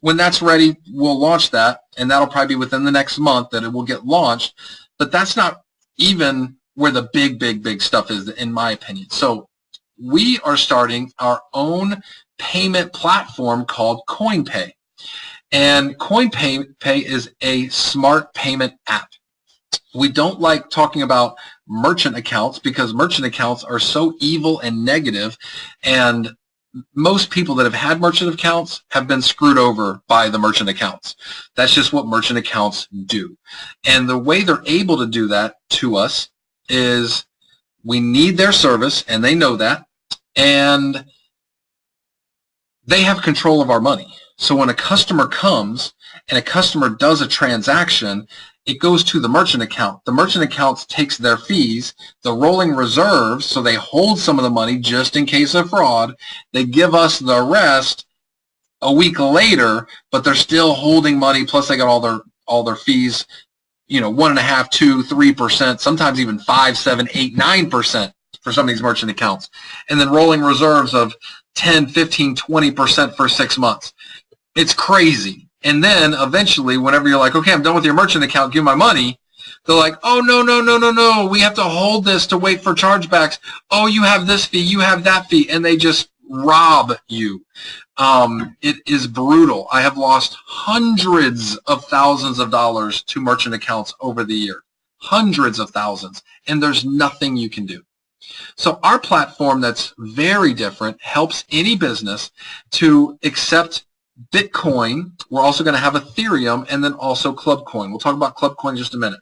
when that's ready, we'll launch that, and that'll probably be within the next month that it will get launched, but that's not even where the big stuff is, in my opinion. So we are starting our own payment platform called CoinPay. And CoinPay is a smart payment app. We don't like talking about merchant accounts because merchant accounts are so evil and negative, and most people that have had merchant accounts have been screwed over by the merchant accounts. That's just what merchant accounts do. And the way they're able to do that to us is we need their service, and they know that, and they have control of our money. So when a customer comes and a customer does a transaction, it goes to the merchant account. The merchant account takes their fees, the rolling reserves, so they hold some of the money just in case of fraud. They give us the rest a week later, but they're still holding money, plus they got all their fees, 1.5%, 2%, 3%, sometimes even 5%, 7%, 8%, 9% for some of these merchant accounts. And then rolling reserves of 10, 15, 20% for 6 months. It's crazy. And then eventually, whenever you're like, okay, I'm done with your merchant account, give my money, they're like, oh, no, we have to hold this to wait for chargebacks. Oh, you have this fee, you have that fee, and they just rob you. It is brutal. I have lost hundreds of thousands of dollars to merchant accounts over the year. Hundreds of thousands. And there's nothing you can do. So our platform that's very different helps any business to accept Bitcoin. We're also going to have Ethereum and then also Clubcoin. We'll talk about Clubcoin in just a minute.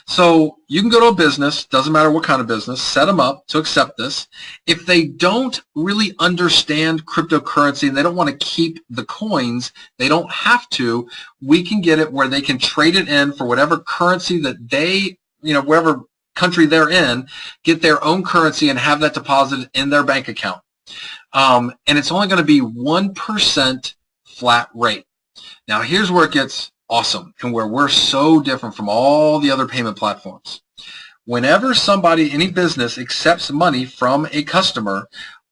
So you can go to a business, doesn't matter what kind of business, set them up to accept this. If they don't really understand cryptocurrency and they don't want to keep the coins, they don't have to. We can get it where they can trade it in for whatever currency that they, wherever country they're in, get their own currency and have that deposited in their bank account. And it's only going to be 1% flat rate. Now here's where it gets awesome and where we're so different from all the other payment platforms. Whenever somebody, any business, accepts money from a customer,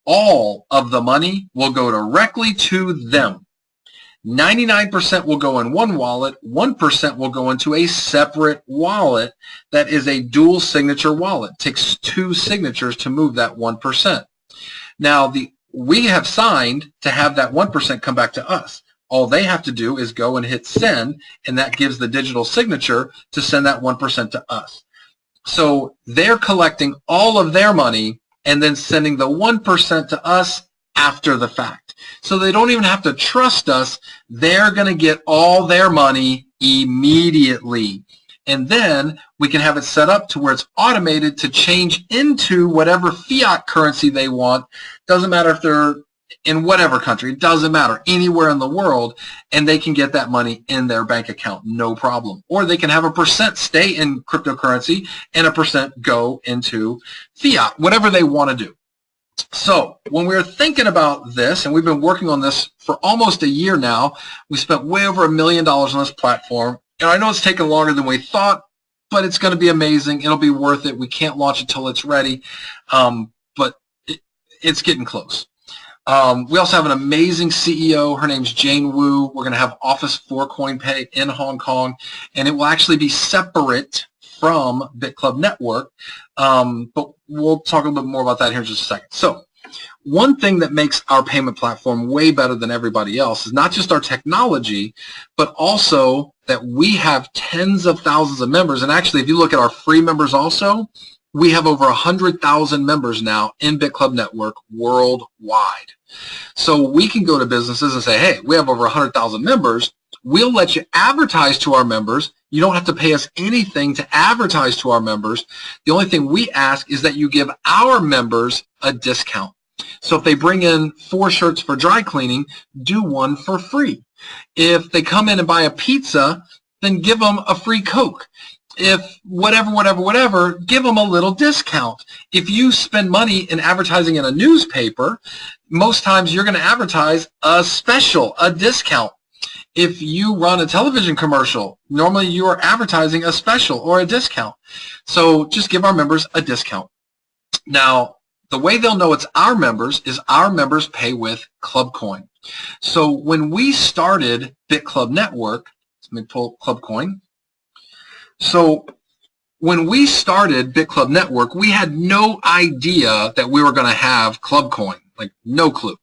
all of the money will go directly to them. 99% will go in one wallet, 1% will go into a separate wallet that is a dual signature wallet. It takes 2 signatures to move that 1%. Now, we have signed to have that 1% come back to us. All they have to do is go and hit send, and that gives the digital signature to send that 1% to us. So they're collecting all of their money and then sending the 1% to us after the fact. So they don't even have to trust us. They're going to get all their money immediately. And then we can have it set up to where it's automated to change into whatever fiat currency they want. Doesn't matter if they're in whatever country, it doesn't matter, anywhere in the world, and they can get that money in their bank account, no problem. Or they can have a percent stay in cryptocurrency and a percent go into fiat, whatever they want to do. So when we were thinking about this, and we've been working on this for almost a year now, we spent way over $1 million on this platform. And I know it's taken longer than we thought, but it's going to be amazing. It'll be worth it. We can't launch until it's ready, but it's getting close. We also have an amazing CEO. Her name's Jane Wu. We're going to have office for CoinPay in Hong Kong, and it will actually be separate from Bitclub Network, but we'll talk a little bit more about that here in just a second. So one thing that makes our payment platform way better than everybody else is not just our technology, but also that we have tens of thousands of members. And actually, if you look at our free members also, we have over 100,000 members now in Bitclub Network worldwide. So we can go to businesses and say, hey, we have over 100,000 members. We'll let you advertise to our members. You don't have to pay us anything to advertise to our members. The only thing we ask is that you give our members a discount. So if they bring in 4 shirts for dry cleaning, do 1 for free. If they come in and buy a pizza, then give them a free Coke. If whatever, give them a little discount. If you spend money in advertising in a newspaper, most times you're going to advertise a special, a discount. If you run a television commercial, normally you are advertising a special or a discount. So just give our members a discount. Now, the way they'll know it's our members is our members pay with ClubCoin. So when we started Bitclub Network, let me pull ClubCoin. So when we started Bitclub Network, we had no idea that we were going to have ClubCoin, like no clue.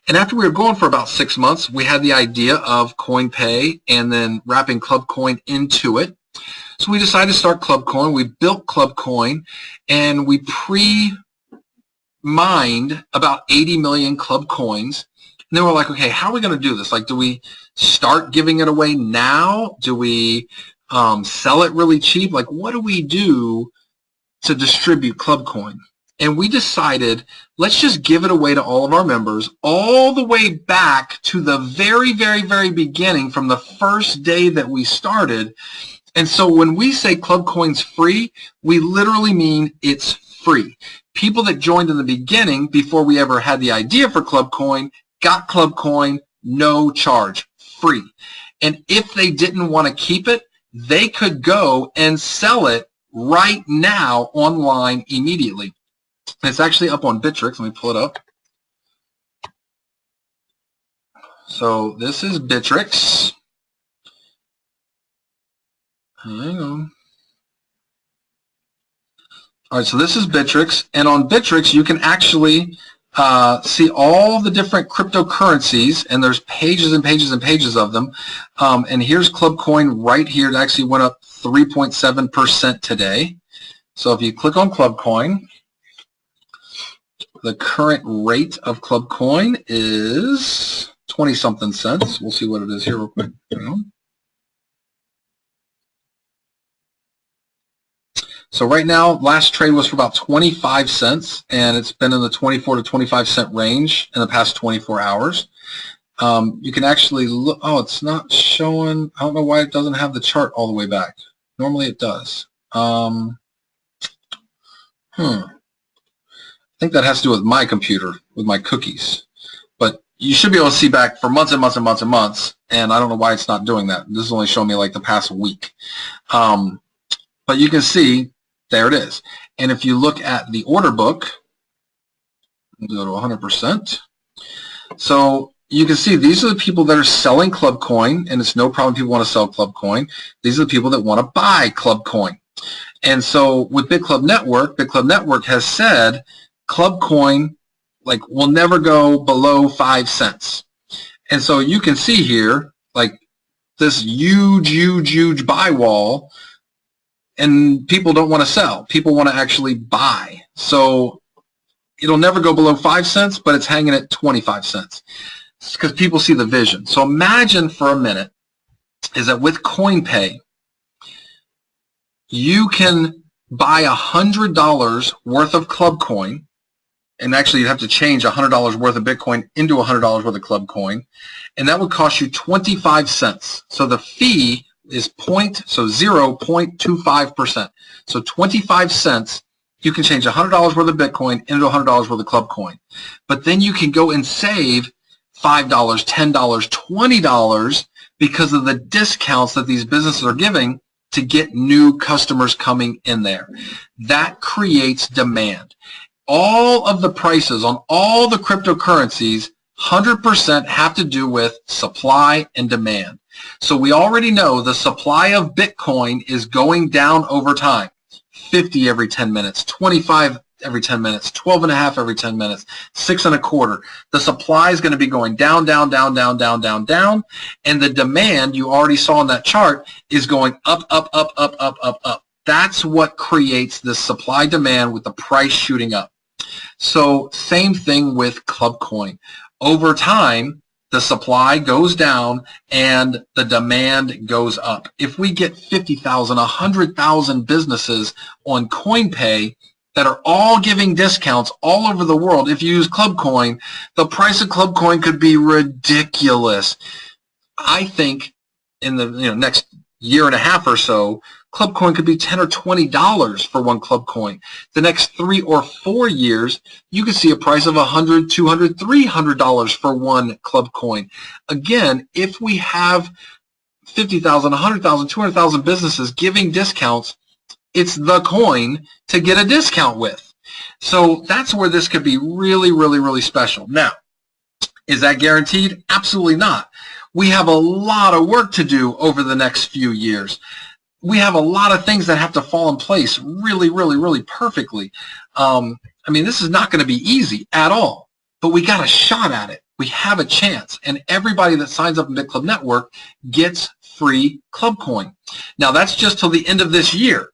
And after we were going for about 6 months, we had the idea of CoinPay and then wrapping ClubCoin into it. So we decided to start ClubCoin. We built ClubCoin, and we pre-mined about 80 million ClubCoins. And then we're like, okay, how are we going to do this? Like, do we start giving it away now? Do we sell it really cheap? Like, what do we do to distribute ClubCoin? And we decided, let's just give it away to all of our members all the way back to the very, very, very beginning, from the first day that we started. And so when we say ClubCoin's free, we literally mean it's free. People that joined in the beginning, before we ever had the idea for ClubCoin, got ClubCoin, no charge, free. And if they didn't want to keep it, they could go and sell it right now online immediately. It's actually up on Bittrex. Let me pull it up. So this is Bittrex. Hang on. All right, so this is Bittrex, and on Bittrex you can actually see all the different cryptocurrencies, and there's pages and pages and pages of them. And here's ClubCoin right here. It actually went up 3.7% today. So if you click on ClubCoin, the current rate of ClubCoin is 20-something cents. We'll see what it is here real quick. So right now, last trade was for about 25 cents, and it's been in the 24 to 25 cent range in the past 24 hours. You can actually look. Oh, it's not showing. I don't know why it doesn't have the chart all the way back. Normally it does. I think that has to do with my computer, with my cookies. But you should be able to see back for months and months and months and months, and I don't know why it's not doing that. This is only showing me like the past week. But you can see, there it is. And if you look at the order book, go to 100%. So you can see these are the people that are selling ClubCoin, and it's no problem people want to sell ClubCoin. These are the people that want to buy ClubCoin. And so with Bitclub Network has said ClubCoin like will never go below 5 cents. And so you can see here like this huge buy wall, and people don't want to sell. People want to actually buy. So it'll never go below 5 cents, but it's hanging at 25 cents because people see the vision. So imagine for a minute is that with CoinPay, you can buy $100 worth of ClubCoin, and actually you'd have to change $100 worth of Bitcoin into $100 worth of Club Coin, and that would cost you 25 cents. So the fee is 0.25%. So 25 cents, you can change $100 worth of Bitcoin into $100 worth of Club Coin. But then you can go and save $5, $10, $20 because of the discounts that these businesses are giving to get new customers coming in there. That creates demand. All of the prices on all the cryptocurrencies 100% have to do with supply and demand. So we already know the supply of Bitcoin is going down over time. 50 every 10 minutes, 25 every 10 minutes, 12.5 every 10 minutes, 6.25. The supply is going to be going down, down, down, down, down, down, down, and the demand you already saw in that chart is going up, up, up, up, up, up, up. That's what creates this supply demand with the price shooting up. So same thing with Club Coin. Over time, the supply goes down and the demand goes up. If we get 50,000, 100,000 businesses on CoinPay that are all giving discounts all over the world, if you use Club Coin, the price of Club Coin could be ridiculous. I think in the next year and a half or so, Club Coin could be $10 or $20 for one Club Coin. The next 3 or 4 years, you could see a price of $100, $200, $300 for one Club Coin. Again, if we have 50,000, 100,000, 200,000 businesses giving discounts, it's the coin to get a discount with. So that's where this could be really, really, really special. Now, is that guaranteed? Absolutely not. We have a lot of work to do over the next few years. We have a lot of things that have to fall in place really, really, really perfectly. I mean, this is not going to be easy at all, but we got a shot at it. We have a chance, and everybody that signs up in Bitclub Network gets free Club Coin. Now, that's just till the end of this year.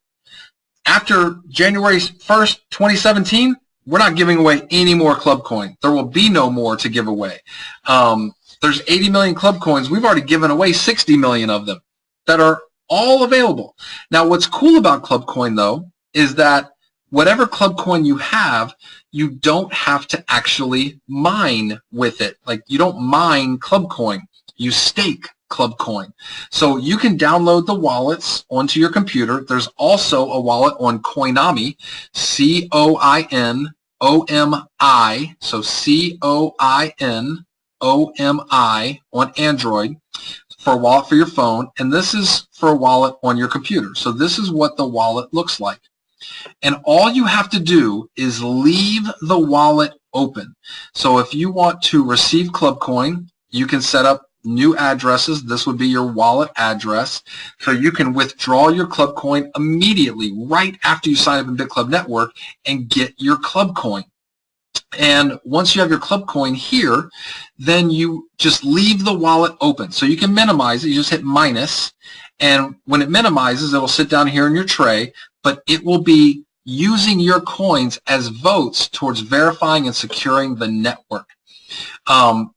After January 1st, 2017, we're not giving away any more Club Coin. There will be no more to give away. There's 80 million Club Coins. We've already given away 60 million of them that are all available. Now, what's cool about Club Coin, though, is that whatever Club Coin you have, you don't have to actually mine with it. Like, you don't mine Club Coin. You stake Club Coin. So you can download the wallets onto your computer. There's also a wallet on Coinomi, C-O-I-N-O-M-I, so C-O-I-N-O-M-I on Android for a wallet for your phone, and this is for a wallet on your computer. So this is what the wallet looks like. And all you have to do is leave the wallet open. So if you want to receive Club Coin, you can set up new addresses. This would be your wallet address. So you can withdraw your Club Coin immediately right after you sign up in Bitclub Network and get your Club Coin. And once you have your Club Coin here, then you just leave the wallet open. So you can minimize it. You just hit minus. And when it minimizes, it'll sit down here in your tray, but it will be using your coins as votes towards verifying and securing the network.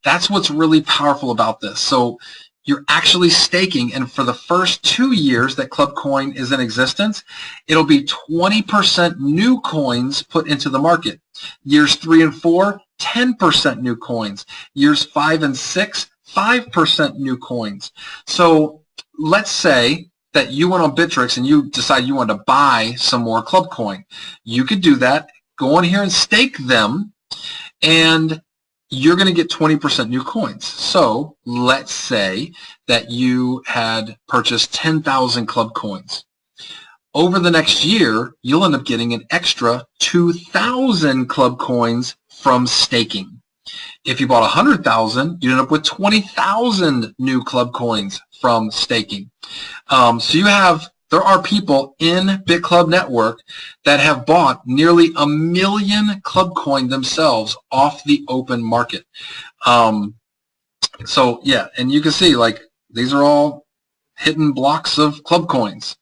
That's what's really powerful about this. So you're actually staking, and for the first 2 years that Club Coin is in existence, it'll be 20% new coins put into the market. Years 3 and 4, 10% new coins. Years 5 and 6, 5% new coins. So let's say that you went on Bittrex and you decided you wanted to buy some more Club Coin. You could do that, go in here and stake them, and you're going to get 20% new coins. So let's say that you had purchased 10,000 Club Coins. Over the next year, you'll end up getting an extra 2,000 Club Coins from staking. If you bought 100,000, you'd end up with 20,000 new Club Coins from staking. There are people in Bitclub Network that have bought nearly 1 million Club Coin themselves off the open market. So yeah, and you can see, like, these are all hidden blocks of Club Coins.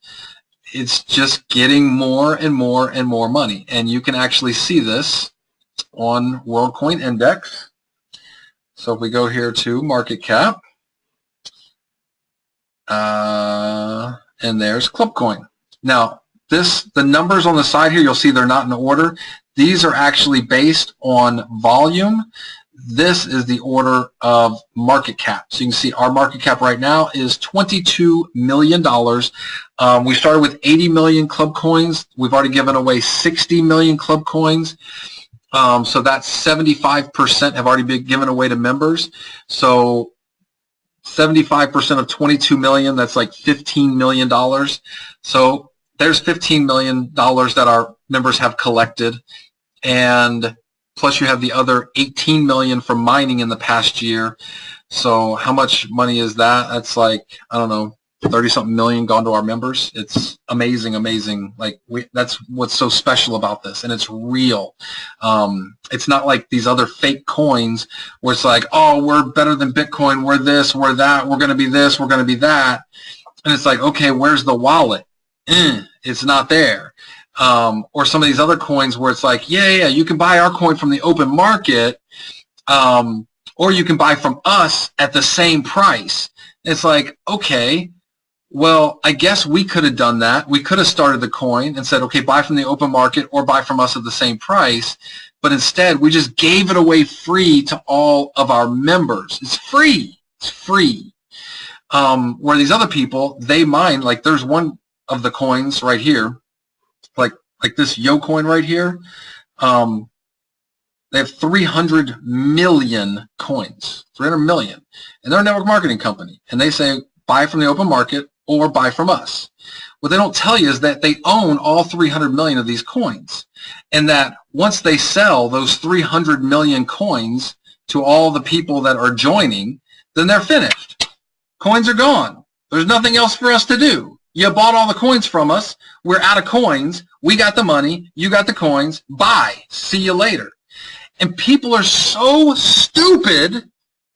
It's just getting more and more and more money, and you can actually see this on World Coin Index. So if we go here to market cap, and there's Club Coin. Now, the numbers on the side here, you'll see they're not in order. These are actually based on volume. This is the order of market cap. So you can see our market cap right now is $22 million. We started with 80 million club coins. We've already given away 60 million club coins. So that's 75% have already been given away to members. So 75% of 22 million, that's like $15 million. So there's $15 million that our members have collected. And plus you have the other 18 million from mining in the past year. So how much money is that? That's like, I don't know, 30-something million gone to our members. It's amazing, amazing. Like that's what's so special about this, and it's real. It's not like these other fake coins where it's like, oh, we're better than Bitcoin, we're this, we're that, we're going to be this, we're going to be that. And it's like, okay, where's the wallet? It's not there. Or some of these other coins where it's like, yeah, you can buy our coin from the open market, or you can buy from us at the same price. It's like, okay, well, I guess we could have done that. We could have started the coin and said, okay, buy from the open market or buy from us at the same price. But instead, we just gave it away free to all of our members. It's free. It's free. Where these other people, they mine, like there's one of the coins right here, like this Yo coin right here. They have 300 million coins, 300 million. And they're a network marketing company. And they say, buy from the open market or buy from us. What they don't tell you is that they own all 300 million of these coins, and that once they sell those 300 million coins to all the people that are joining, then they're finished. Coins are gone. There's nothing else for us to do. You bought all the coins from us. We're out of coins. We got the money. You got the coins. Bye. See you later. And people are so stupid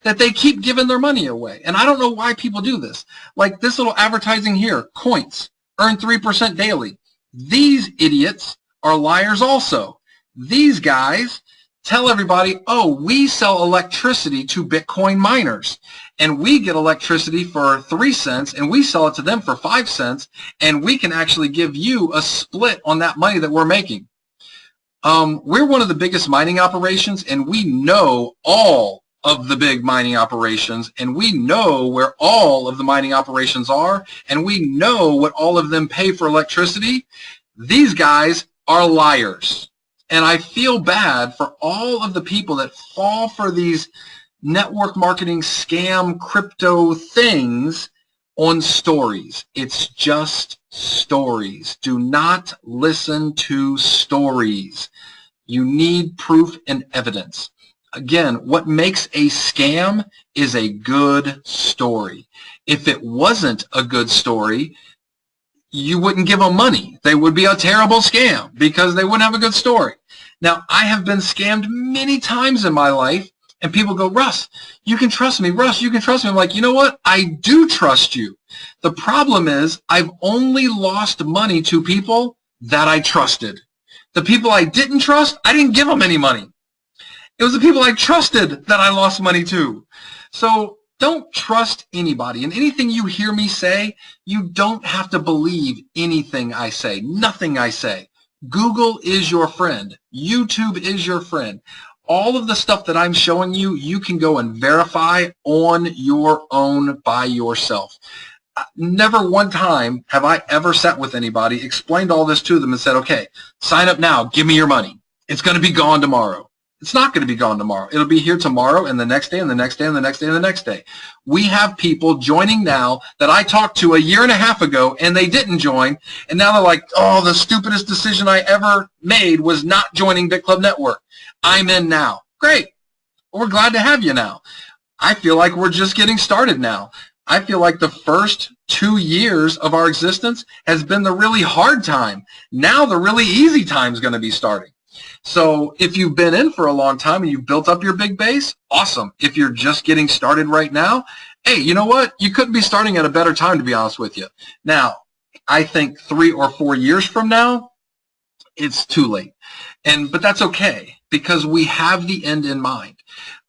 that they keep giving their money away. And I don't know why people do this. Like this little advertising here, coins, earn 3% daily. These idiots are liars also. These guys tell everybody, oh, we sell electricity to Bitcoin miners, and we get electricity for 3 cents, and we sell it to them for 5 cents, and we can actually give you a split on that money that we're making. We're one of the biggest mining operations, and we know all of the big mining operations, and we know where all of the mining operations are, and we know what all of them pay for electricity. These guys are liars. And I feel bad for all of the people that fall for these network marketing scam crypto things on stories. It's just stories. Do not listen to stories. You need proof and evidence. Again, what makes a scam is a good story. If it wasn't a good story, you wouldn't give them money. They would be a terrible scam because they wouldn't have a good story. Now, I have been scammed many times in my life, and people go, Russ, you can trust me. Russ, you can trust me. I'm like, you know what? I do trust you. The problem is I've only lost money to people that I trusted. The people I didn't trust, I didn't give them any money. It was the people I trusted that I lost money to. So don't trust anybody. And anything you hear me say, you don't have to believe anything I say, nothing I say. Google is your friend. YouTube is your friend. All of the stuff that I'm showing you, you can go and verify on your own by yourself. Never one time have I ever sat with anybody, explained all this to them and said, okay, sign up now, give me your money. It's going to be gone tomorrow. It's not going to be gone tomorrow. It'll be here tomorrow and the next day and the next day and the next day and the next day. We have people joining now that I talked to a year and a half ago and they didn't join, and now they're like, oh, the stupidest decision I ever made was not joining Bitclub Network. I'm in now. Great. We're glad to have you now. I feel like we're just getting started now. I feel like the first 2 years of our existence has been the really hard time. Now the really easy time is going to be starting. So if you've been in for a long time and you've built up your big base, awesome. If you're just getting started right now, hey, you know what? You couldn't be starting at a better time, to be honest with you. Now, I think 3 or 4 years from now, it's too late. But that's okay because we have the end in mind.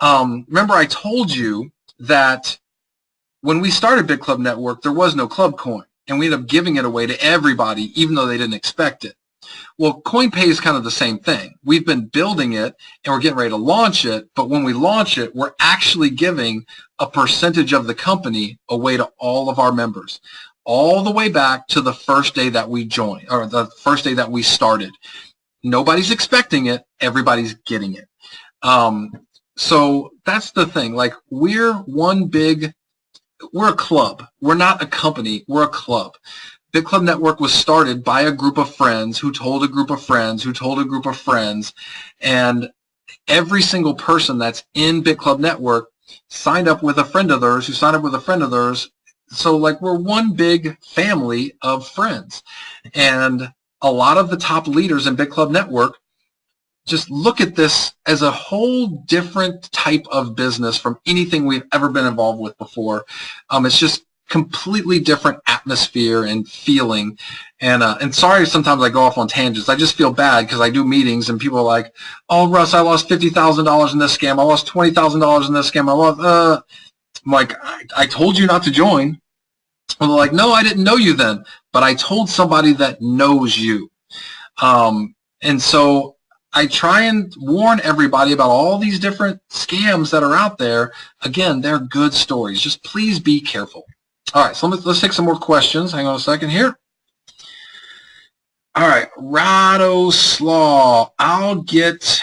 Remember I told you that when we started Bitclub Network, there was no club coin, and we ended up giving it away to everybody, even though they didn't expect it. Well, CoinPay is kind of the same thing. We've been building it and we're getting ready to launch it, but when we launch it, we're actually giving a percentage of the company away to all of our members, all the way back to the first day that we joined, or the first day that we started. Nobody's expecting it. Everybody's getting it. So that's the thing. Like, we're a club. We're not a company. We're a club. Bitclub Network was started by a group of friends who told a group of friends who told a group of friends, and every single person that's in Bitclub Network signed up with a friend of theirs who signed up with a friend of theirs. So, like, we're one big family of friends. And a lot of the top leaders in Bitclub Network just look at this as a whole different type of business from anything we've ever been involved with before. It's just completely different atmosphere and feeling. And sorry, sometimes I go off on tangents. I just feel bad because I do meetings and people are like, "Oh, Russ, I lost $50,000 in this scam. I lost $20,000 in this scam. I lost." I'm like, I told you not to join. And they're like, "No, I didn't know you then, but I told somebody that knows you." And so I try and warn everybody about all these different scams that are out there. Again, they're good stories. Just please be careful. All right, so let's take some more questions. Hang on a second here. All right, Radoslaw, I'll get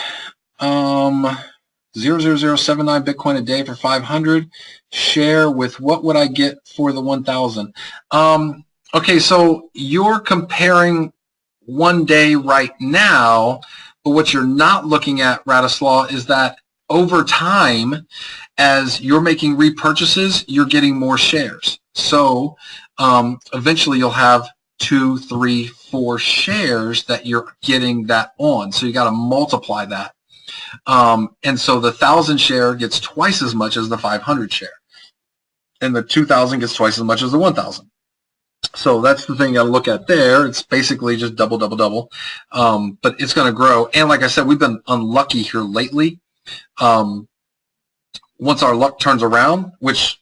0.00079 Bitcoin a day for 500. Share with what would I get for the 1,000? Okay, so you're comparing one day right now, but what you're not looking at, Radoslaw, is that over time, as you're making repurchases, you're getting more shares. So eventually you'll have 2, 3, 4 shares that you're getting that on. So you got to multiply that. And so the 1,000 share gets twice as much as the 500 share. And the 2,000 gets twice as much as the 1,000. So that's the thing you got to look at there. It's basically just double, double, double. But it's going to grow. And like I said, we've been unlucky here lately. Once our luck turns around, which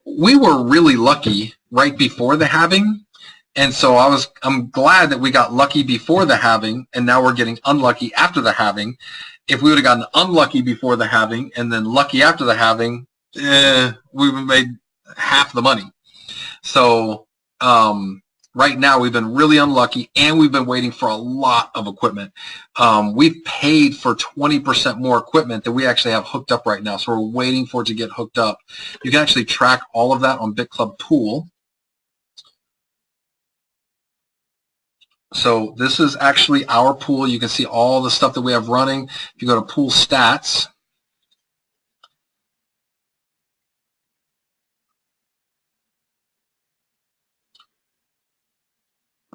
we were really lucky right before the halving. And so I'm glad that we got lucky before the halving, and now we're getting unlucky after the halving. If we would have gotten unlucky before the halving and then lucky after the halving, we would have made half the money. So right now we've been really unlucky, and we've been waiting for a lot of equipment. We've paid for 20% more equipment than we actually have hooked up right now. So we're waiting for it to get hooked up. You can actually track all of that on Bitclub Pool. So this is actually our pool. You can see all the stuff that we have running. If you go to pool stats,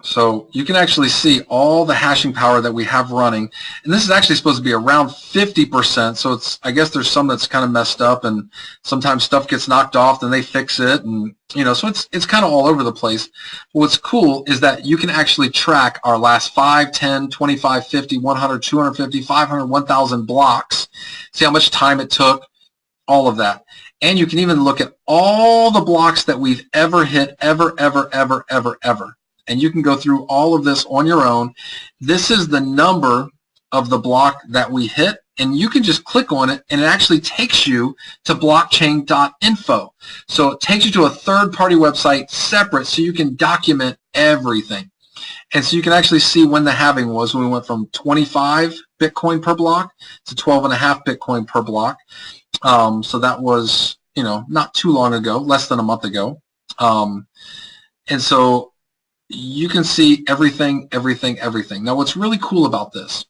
so you can actually see all the hashing power that we have running. And this is actually supposed to be around 50%. So I guess there's some that's kind of messed up, and sometimes stuff gets knocked off, then they fix it. And, so it's kind of all over the place. But what's cool is that you can actually track our last 5, 10, 25, 50, 100, 250, 500, 1,000 blocks, see how much time it took, all of that. And you can even look at all the blocks that we've ever hit, ever. And you can go through all of this on your own. This is the number of the block that we hit, and you can just click on it, and it actually takes you to blockchain.info. So it takes you to a third-party website separate, so you can document everything. And so you can actually see when the halving was, when we went from 25 Bitcoin per block to 12.5 Bitcoin per block. So that was, not too long ago, less than a month ago. And so you can see everything. Now, what's really cool about this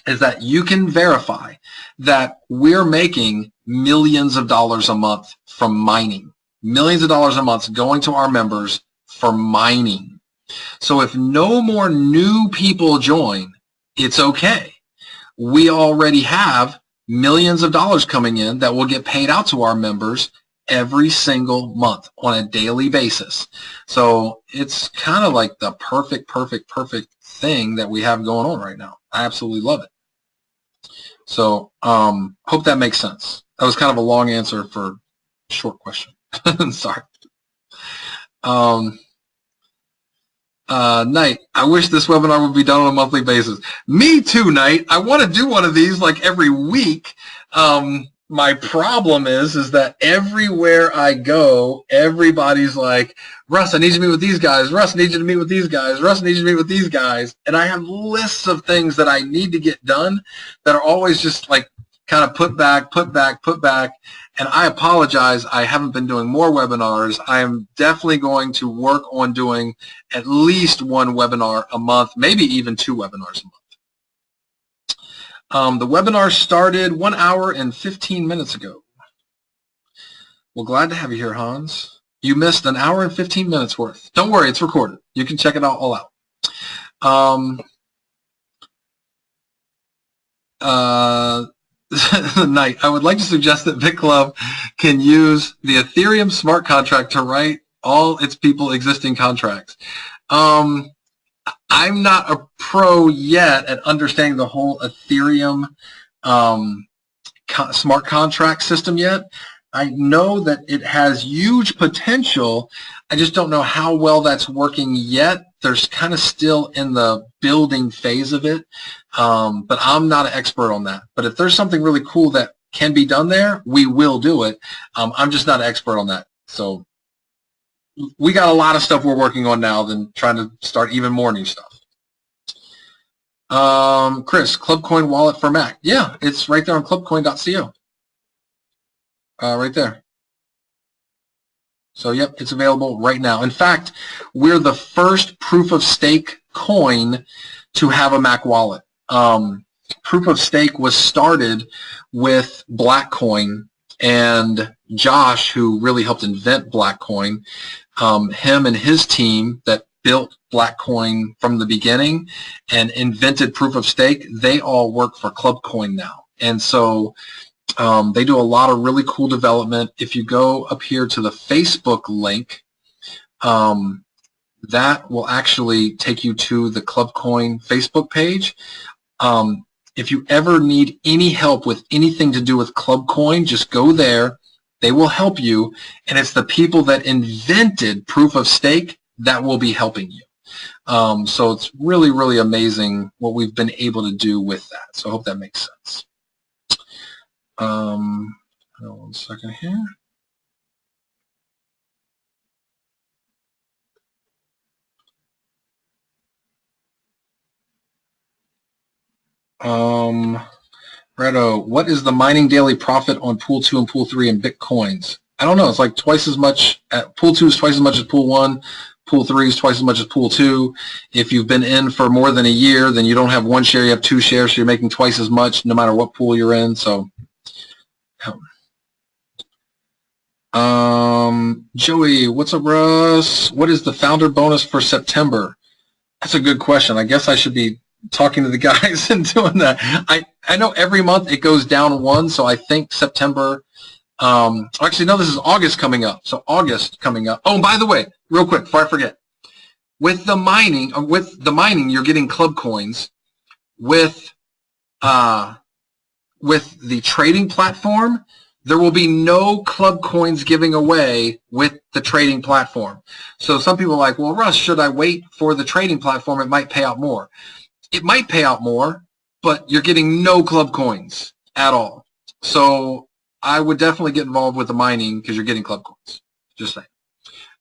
is that you can verify that we're making millions of dollars a month from mining. Millions of dollars a month going to our members for mining. So if no more new people join, it's okay. We already have millions of dollars coming in that will get paid out to our members every single month on a daily basis. So it's kind of like the perfect thing that we have going on right now. I absolutely love it. So hope that makes sense. That was kind of a long answer for a short question. Sorry. Knight, I wish this webinar would be done on a monthly basis. Me too, Knight. I want to do one of these like every week. My problem is that everywhere I go, everybody's like, Russ, I need you to meet with these guys. Russ, I need you to meet with these guys. Russ, I need you to meet with these guys. And I have lists of things that I need to get done that are always just like kind of put back. And I apologize, I haven't been doing more webinars. I am definitely going to work on doing at least one webinar a month, maybe even 2 webinars a month. The webinar started 1 hour and 15 minutes ago. Well, glad to have you here, Hans. You missed an hour and 15 minutes worth. Don't worry, it's recorded. You can check it out all out. Knight, I would like to suggest that Bitclub can use the Ethereum smart contract to write all its people existing contracts. I'm not a pro yet at understanding the whole Ethereum smart contract system yet. I know that it has huge potential. I just don't know how well that's working yet. There's kind of still in the building phase of it, but I'm not an expert on that. But if there's something really cool that can be done there, we will do it. I'm just not an expert on that. So we got a lot of stuff we're working on now than trying to start even more new stuff. Chris, Clubcoin wallet for Mac. Yeah, it's right there on clubcoin.co. Right there. So, yep, it's available right now. In fact, we're the first proof of stake coin to have a Mac wallet. Proof of stake was started with Blackcoin, and Josh, who really helped invent Blackcoin, him and his team that built Blackcoin from the beginning and invented proof of stake, they all work for Clubcoin now. And so they do a lot of really cool development. If you go up here to the Facebook link, that will actually take you to the Clubcoin Facebook page. If you ever need any help with anything to do with Clubcoin, just go there. They will help you, and it's the people that invented proof of stake that will be helping you. So it's really, really amazing what we've been able to do with that. So I hope that makes sense. Hold on 1 second here. Redo, what is the mining daily profit on pool 2 and pool 3 in Bitcoins? I don't know. It's like twice as much. Pool 2 is twice as much as pool 1. Pool 3 is twice as much as pool 2. If you've been in for more than a year, then you don't have 1 share, you have 2 shares, so you're making twice as much no matter what pool you're in. So, Joey, what's up, Russ? What is the founder bonus for September? That's a good question. I guess I should be talking to the guys and doing that. I know every month it goes down 1, so I think September. Actually, no, this is August coming up. So August coming up. Oh, by the way, real quick before I forget, with the mining, you're getting club coins. With the trading platform, there will be no club coins giving away with the trading platform. So some people are like, well, Russ, should I wait for the trading platform? It might pay out more. It might pay out more, but you're getting no club coins at all. So I would definitely get involved with the mining because you're getting club coins. Just saying.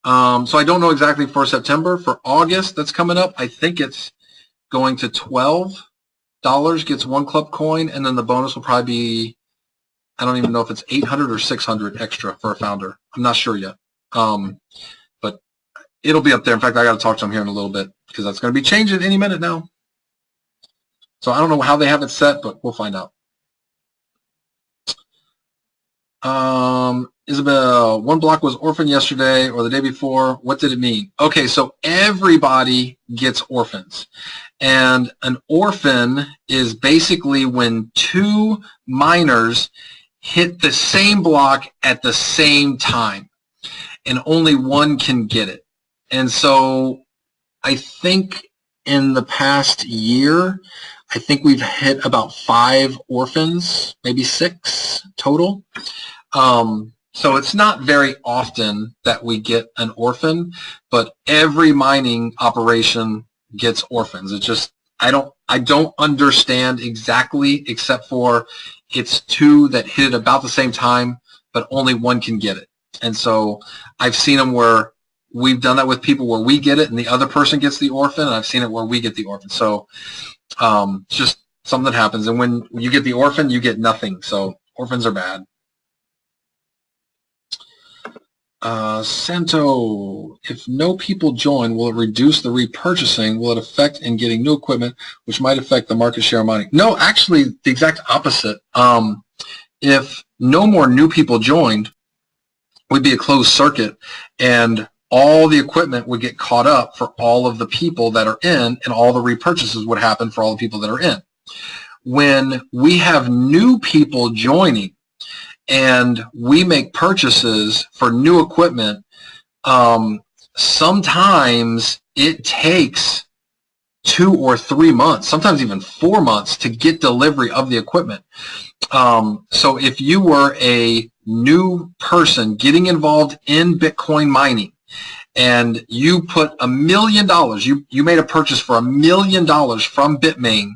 So I don't know exactly for September. For August, that's coming up. I think it's going to $12 gets 1 club coin, and then the bonus will probably be, I don't even know if it's 800 or 600 extra for a founder. I'm not sure yet. But it'll be up there. In fact, I got to talk to them here in a little bit because that's going to be changing any minute now. So I don't know how they have it set, but we'll find out. Isabel, 1 block was orphaned yesterday or the day before. What did it mean? Okay, so everybody gets orphans. And an orphan is basically when 2 miners hit the same block at the same time, and only one can get it. And so I think in the past year, I think we've hit about 5 orphans, maybe 6 total. So So it's not very often that we get an orphan, but every mining operation gets orphans. It's just I don't understand exactly, except for it's two that hit it about the same time, but only one can get it. And so I've seen them where we've done that with people where we get it and the other person gets the orphan, and I've seen it where we get the orphan. So it's just something that happens. And when you get the orphan, you get nothing. So orphans are bad. Santo, if no people join, will it reduce the repurchasing? Will it affect in getting new equipment, which might affect the market share of mining? No, actually, the exact opposite. If no more new people joined, we'd be a closed circuit, and all the equipment would get caught up for all of the people that are in, and all the repurchases would happen for all the people that are in. When we have new people joining, and we make purchases for new equipment, sometimes it takes 2 or 3 months, sometimes even 4 months to get delivery of the equipment. So if you were a new person getting involved in Bitcoin mining and you put $1 million, you made a purchase for $1 million from Bitmain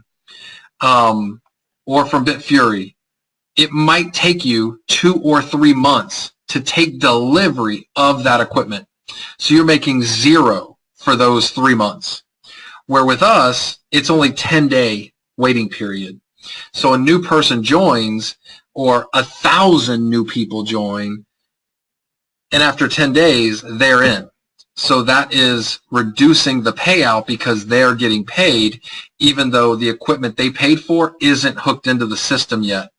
or from Bitfury, it might take you 2 or 3 months to take delivery of that equipment. So you're making zero for those 3 months. Where with us, it's only 10-day waiting period. So a new person joins, or 1,000 new people join, and after 10 days, they're in. So that is reducing the payout because they're getting paid, even though the equipment they paid for isn't hooked into the system yet.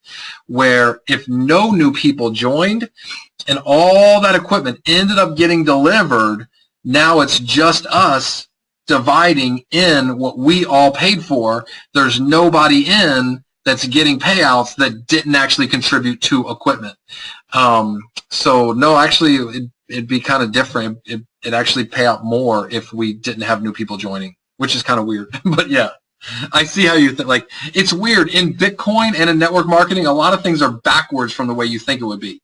Where if no new people joined and all that equipment ended up getting delivered, now it's just us dividing in what we all paid for. There's nobody in that's getting payouts that didn't actually contribute to equipment. So no, actually it'd be kind of different. It'd actually pay out more if we didn't have new people joining, which is kind of weird. But yeah, I see how you think. Like, it's weird in Bitcoin and in network marketing, a lot of things are backwards from the way you think it would be.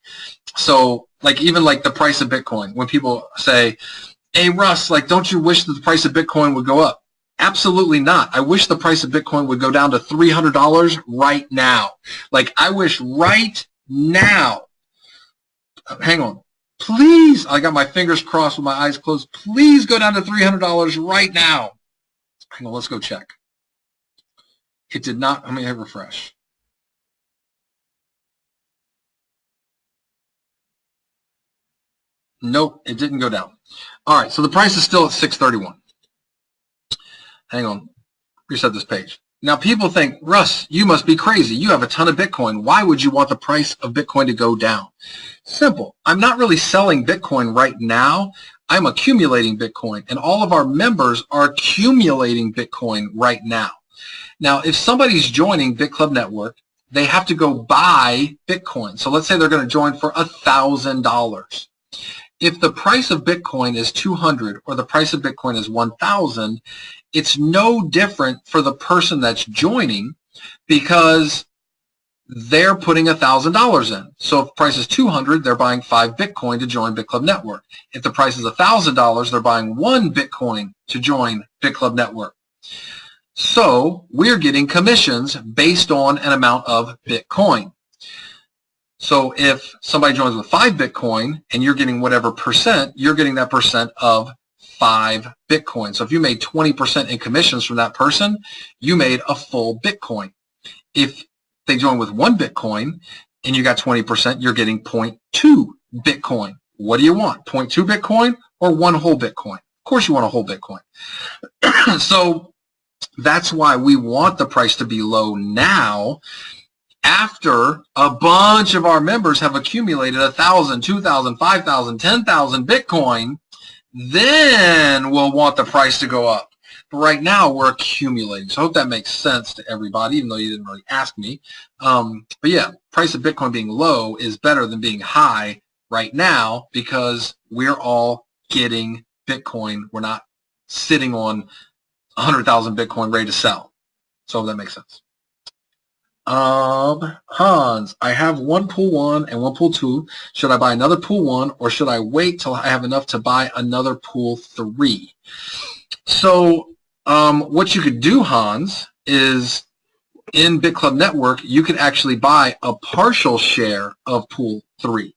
So like, even like the price of Bitcoin, when people say, hey Russ, like, don't you wish that the price of Bitcoin would go up? Absolutely not. I wish the price of Bitcoin would go down to $300 right now. Like, I wish right now, hang on, please, I got my fingers crossed with my eyes closed, please go down to $300 right now. Hang on, let's go check. It did not. Let me hit refresh. Nope, it didn't go down. All right, so the price is still at 631. Hang on, reset this page. Now people think, Russ, you must be crazy. You have a ton of Bitcoin. Why would you want the price of Bitcoin to go down? Simple. I'm not really selling Bitcoin right now. I'm accumulating Bitcoin, and all of our members are accumulating Bitcoin right now. Now, if somebody's joining Bitclub Network, they have to go buy Bitcoin. So let's say they're going to join for $1,000. If the price of Bitcoin is 200 or the price of Bitcoin is 1,000, it's no different for the person that's joining because they're putting $1,000 in. So if the price is 200, they're buying 5 Bitcoin to join Bitclub Network. If the price is $1,000, they're buying 1 Bitcoin to join Bitclub Network. So we're getting commissions based on an amount of Bitcoin. So if somebody joins with 5 Bitcoin and you're getting whatever percent, you're getting that percent of 5 Bitcoin. So if you made 20% in commissions from that person, you made a full Bitcoin. If they join with 1 Bitcoin and you got 20%, you're getting 0.2 Bitcoin. What do you want? 0.2 Bitcoin or 1 whole Bitcoin? Of course you want a whole Bitcoin. So that's why we want the price to be low now, after a bunch of our members have accumulated 1,000, 2,000, 5,000, 10,000 Bitcoin, then we'll want the price to go up. But right now we're accumulating. So I hope that makes sense to everybody, even though you didn't really ask me. But yeah, price of Bitcoin being low is better than being high right now because we're all getting Bitcoin. We're not sitting on 100,000 Bitcoin ready to sell. So that makes sense. Hans, I have one pool 1 and one pool 2. Should I buy another pool 1 or should I wait till I have enough to buy another pool 3? So what you could do, Hans, is in Bitclub Network, you can actually buy a partial share of pool 3.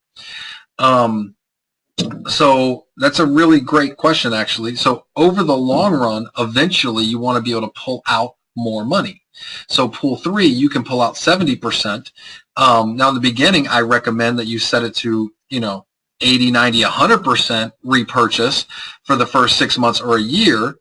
So that's a really great question, actually. So over the long run, eventually you want to be able to pull out more money. So pool 3, you can pull out 70%. Now in the beginning, I recommend that you set it to, 80, 90, 100% repurchase for the first 6 months or a year.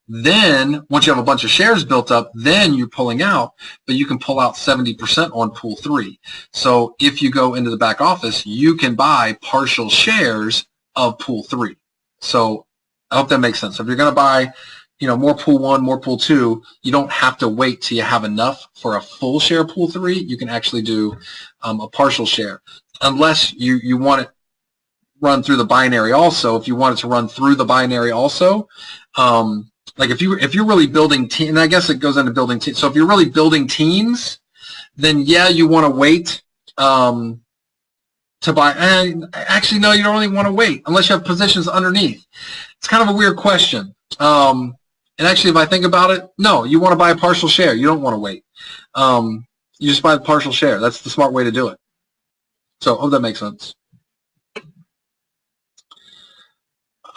Then once you have a bunch of shares built up, then you're pulling out, but you can pull out 70% on pool 3. So if you go into the back office, you can buy partial shares of pool 3. So I hope that makes sense. So if you're going to buy, more pool 1, more pool 2, you don't have to wait till you have enough for a full share pool 3. You can actually do a partial share, unless you want it run through the binary also. If you want it to run through the binary also, like if you're really building teams, and I guess it goes into building teams. So if you're really building teams, then yeah, you want to wait to buy. And actually, no, you don't really want to wait unless you have positions underneath. It's kind of a weird question. And actually, if I think about it, no, you want to buy a partial share. You don't want to wait. You just buy the partial share. That's the smart way to do it. So I hope that makes sense.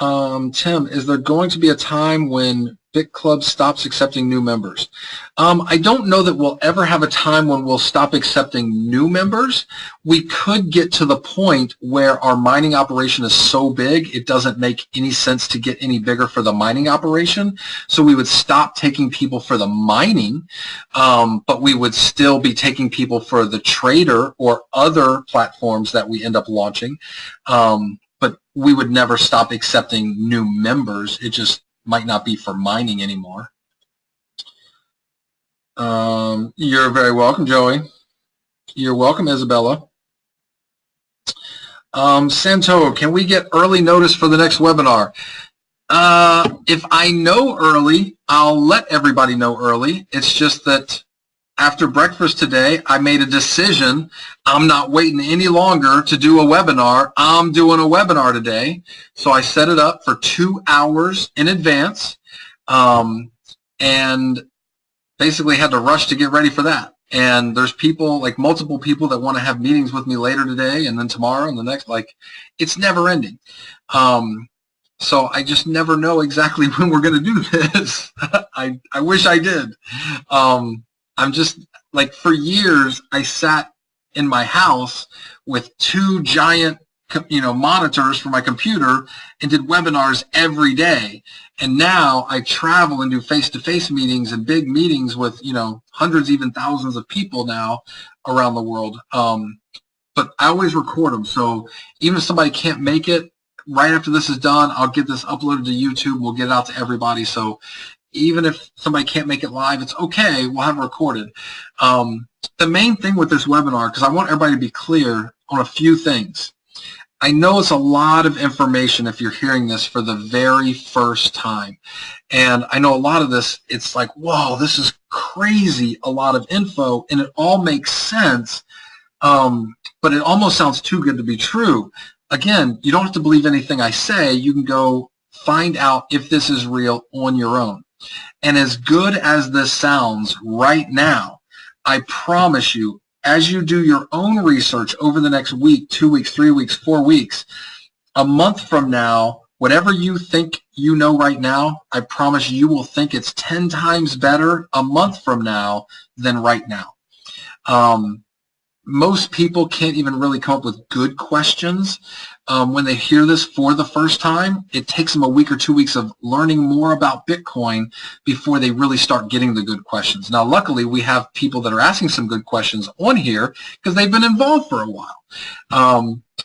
Tim, is there going to be a time when Bitclub stops accepting new members? I don't know that we'll ever have a time when we'll stop accepting new members. We could get to the point where our mining operation is so big it doesn't make any sense to get any bigger for the mining operation. So we would stop taking people for the mining, but we would still be taking people for the trader or other platforms that we end up launching. But we would never stop accepting new members. It just might not be for mining anymore. You're very welcome, Joey. You're welcome, Isabella. Santo, can we get early notice for the next webinar? If I know early, I'll let everybody know early. It's just that after breakfast today, I made a decision. I'm not waiting any longer to do a webinar. I'm doing a webinar today. So I set it up for 2 hours in advance and basically had to rush to get ready for that. And there's people, like multiple people that want to have meetings with me later today and then tomorrow and the next, like it's never ending. So I just never know exactly when we're going to do this. I wish I did. I'm just, like, for years, I sat in my house with 2 giant, monitors for my computer and did webinars every day. And now I travel and do face-to-face meetings and big meetings with, hundreds, even thousands of people now around the world. But I always record them. So even if somebody can't make it, right after this is done, I'll get this uploaded to YouTube. We'll get it out to everybody. So even if somebody can't make it live, it's okay. We'll have it recorded. The main thing with this webinar, because I want everybody to be clear on a few things. I know it's a lot of information if you're hearing this for the very first time. And I know a lot of this, it's like, whoa, this is crazy, a lot of info, and it all makes sense, but it almost sounds too good to be true. Again, you don't have to believe anything I say. You can go find out if this is real on your own. And as good as this sounds right now, I promise you, as you do your own research over the next week, 2 weeks, 3 weeks, 4 weeks, a month from now, whatever you think you know right now, I promise you will think it's 10 times better a month from now than right now. Most people can't even really come up with good questions when they hear this for the first time. It takes them a week or 2 weeks of learning more about Bitcoin before they really start getting the good questions. Now, luckily, we have people that are asking some good questions on here because they've been involved for a while.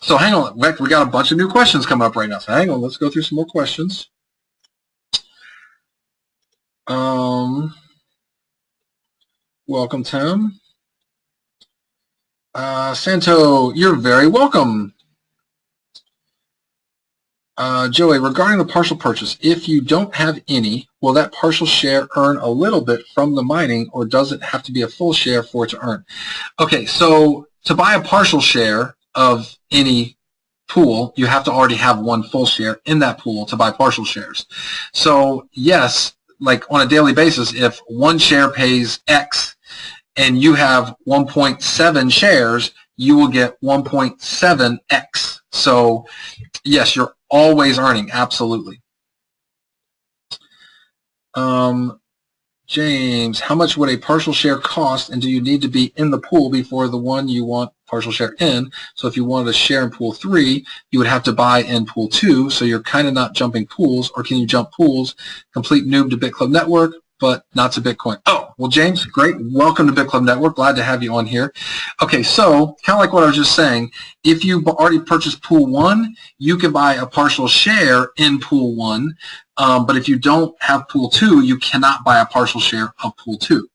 So hang on. We got a bunch of new questions coming up right now. So hang on. Let's go through some more questions. Welcome, Tim. Santo, you're very welcome. Joey, regarding the partial purchase, if you don't have any, will that partial share earn a little bit from the mining, or does it have to be a full share for it to earn? Okay, so to buy a partial share of any pool, you have to already have one full share in that pool to buy partial shares. So yes, like on a daily basis, if one share pays X and you have 1.7 shares, you will get 1.7X. So yes, you're always earning, absolutely. James, how much would a partial share cost, and do you need to be in the pool before the one you want partial share in? So if you wanted a share in pool 3, you would have to buy in pool 2, so you're kind of not jumping pools. Or can you jump pools? Complete noob to Bitclub Network, but not to Bitcoin. Oh, well, James, great. Welcome to Bitclub Network. Glad to have you on here. Okay, so kind of like what I was just saying, if you already purchased pool 1, you can buy a partial share in pool 1. But if you don't have pool 2, you cannot buy a partial share of pool 2.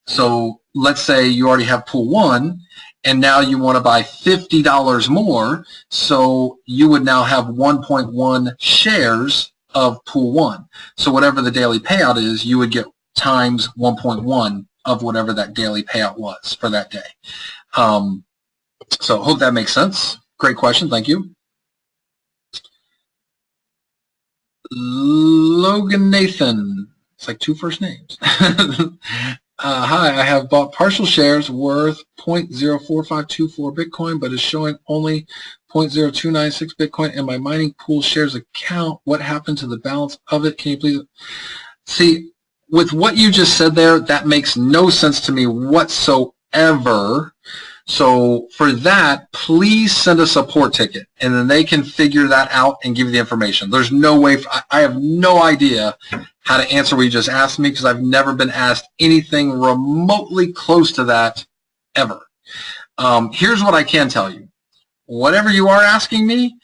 So let's say you already have pool 1, and now you want to buy $50 more, so you would now have 1.1 shares of pool 1. So whatever the daily payout is, you would get times 1.1 of whatever that daily payout was for that day. So hope that makes sense. Great question. Thank you. Logan Nathan. It's like 2 first names. Hi, I have bought partial shares worth 0.04524 Bitcoin, but is showing only 0.0296 Bitcoin in my mining pool shares account. What happened to the balance of it? Can you please see? With what you just said there, that makes no sense to me whatsoever. So for that, please send a support ticket, and then they can figure that out and give you the information. There's no way, I have no idea how to answer what you just asked me, because I've never been asked anything remotely close to that ever. Here's what I can tell you. Whatever you are asking me,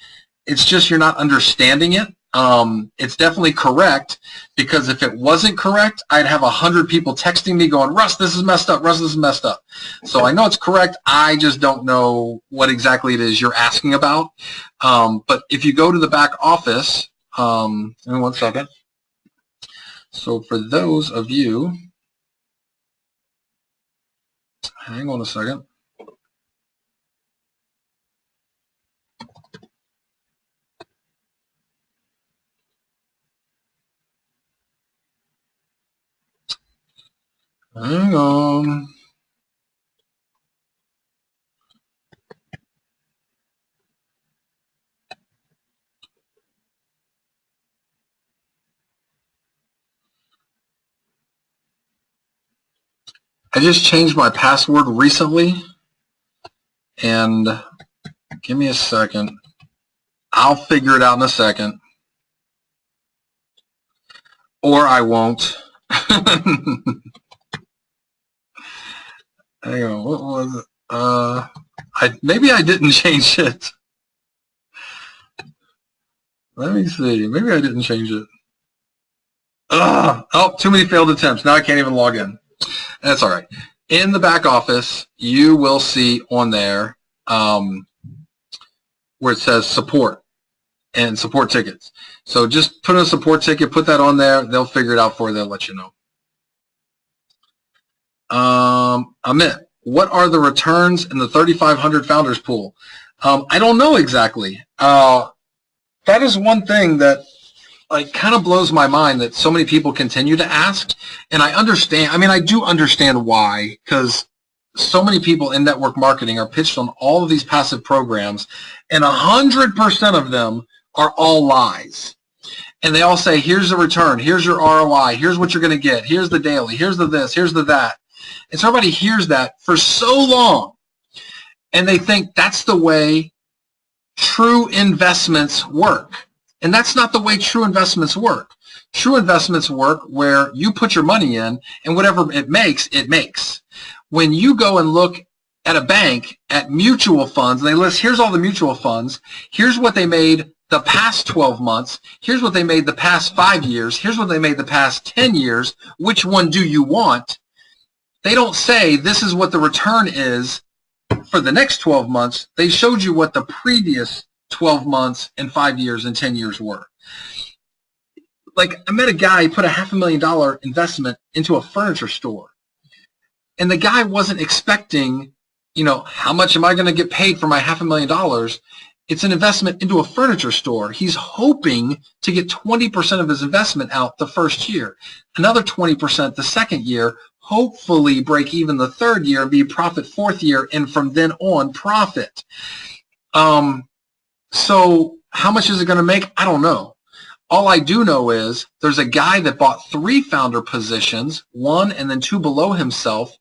it's just you're not understanding it. It's definitely correct, because if it wasn't correct, I'd have 100 people texting me going, Russ, this is messed up, Russ, this is messed up. So I know it's correct. I just don't know what exactly it is you're asking about. But if you go to the back office, give me 1 second. So for those of you, hang on a second. Hang on. I just changed my password recently, and give me a second. I'll figure it out in a second. Or I won't. Hang on, what was it? Maybe I didn't change it. Let me see. Maybe I didn't change it. Oh, too many failed attempts. Now I can't even log in. That's all right. In the back office, you will see on there where it says support and support tickets. So just put in a support ticket, put that on there. They'll figure it out for you. They'll let you know. Amit, what are the returns in the 3,500 founders pool? I don't know exactly. That is one thing that kind of blows my mind, that so many people continue to ask. And I understand. I mean, I do understand why, because so many people in network marketing are pitched on all of these passive programs, and 100% of them are all lies. And they all say, here's the return, here's your ROI, here's what you're going to get, here's the daily, here's the this, here's the that. And so everybody hears that for so long, and they think that's the way true investments work. And that's not the way true investments work. True investments work where you put your money in, and whatever it makes, it makes. When you go and look at a bank, at mutual funds, and they list, here's all the mutual funds, here's what they made the past 12 months, here's what they made the past 5 years, here's what they made the past 10 years, which one do you want? They don't say this is what the return is for the next 12 months. They showed you what the previous 12 months, and 5 years, and 10 years were. Like, I met a guy who put a $500,000 investment into a furniture store. And the guy wasn't expecting, you know, how much am I going to get paid for my $500,000? It's an investment into a furniture store. He's hoping to get 20% of his investment out the first year, another 20% the second year, hopefully break even the third year, be profit fourth year, and from then on profit. So how much is it going to make? I don't know. All I do know is there's a guy that bought 3 founder positions, 1 and then 2 below himself,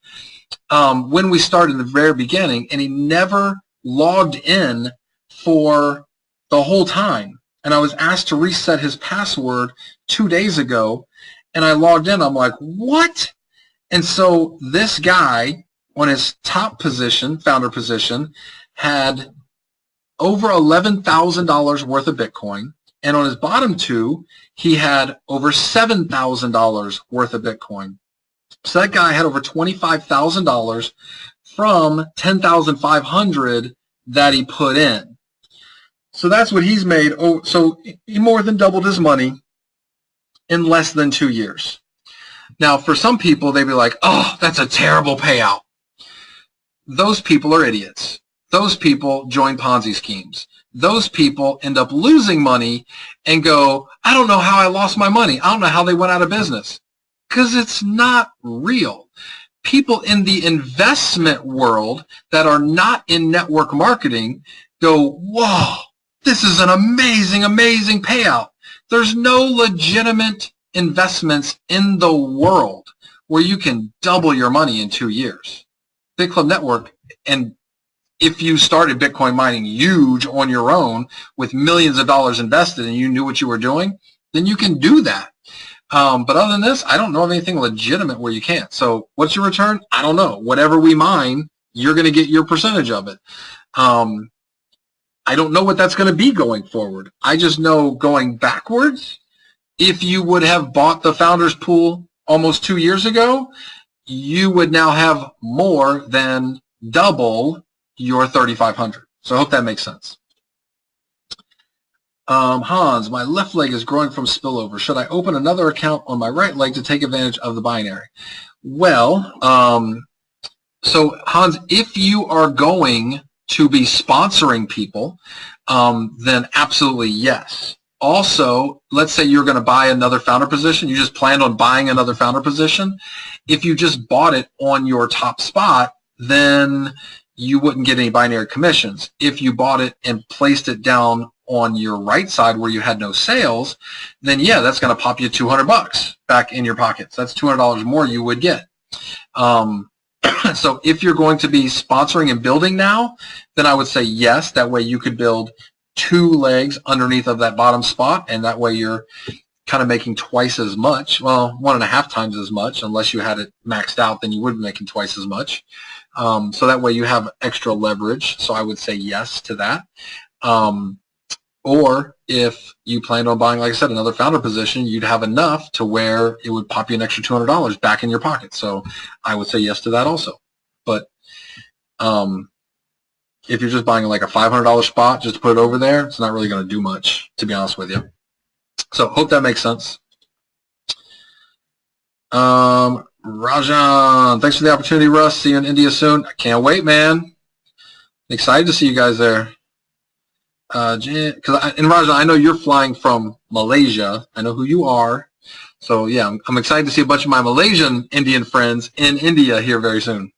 when we started in the very beginning, and he never logged in for the whole time. And I was asked to reset his password 2 days ago, and I logged in. I'm like, what? And so this guy on his top position, founder position, had over $11,000 worth of Bitcoin. And on his bottom 2, he had over $7,000 worth of Bitcoin. So that guy had over $25,000 from $10,500 that he put in. So that's what he's made. Oh, so he more than doubled his money in less than 2 years. Now, for some people, they'd be like, oh, that's a terrible payout. Those people are idiots. Those people join Ponzi schemes. Those people end up losing money and go, I don't know how I lost my money. I don't know how they went out of business. Because it's not real. People in the investment world that are not in network marketing go, whoa, this is an amazing, amazing payout. There's no legitimate investments in the world where you can double your money in 2 years. Bitclub Network, and if you started Bitcoin mining huge on your own with millions of dollars invested and you knew what you were doing, then you can do that. But other than this, I don't know of anything legitimate where you can't. So what's your return? I don't know. Whatever we mine, you're going to get your percentage of it. I don't know what that's going to be going forward. I just know going backwards, if you would have bought the Founders Pool almost 2 years ago, you would now have more than double your 3,500. So I hope that makes sense. Hans, my left leg is growing from spillover. Should I open another account on my right leg to take advantage of the binary? Well, so Hans, if you are going to be sponsoring people, then absolutely yes. Also, let's say you're going to buy another founder position. You just planned on buying another founder position. If you just bought it on your top spot, then you wouldn't get any binary commissions. If you bought it and placed it down on your right side where you had no sales, then yeah, that's going to pop you $200 back in your pockets. That's $200 more you would get. So if you're going to be sponsoring and building now, then I would say yes. That way you could build 2 legs underneath of that bottom spot, and that way you're kind of making twice as much. Well, 1.5 times as much, unless you had it maxed out, then you would be making twice as much. So that way you have extra leverage. So I would say yes to that. Or if you planned on buying, like I said, another founder position, you'd have enough to where it would pop you an extra $200 back in your pocket. So I would say yes to that also. But if you're just buying like a $500 spot just to put it over there, it's not really going to do much, to be honest with you. So hope that makes sense. Rajan, thanks for the opportunity, Russ. See you in India soon. I can't wait, man. Excited to see you guys there. And Rajan, I know you're flying from Malaysia. I know who you are. So yeah, I'm excited to see a bunch of my Malaysian Indian friends in India here very soon.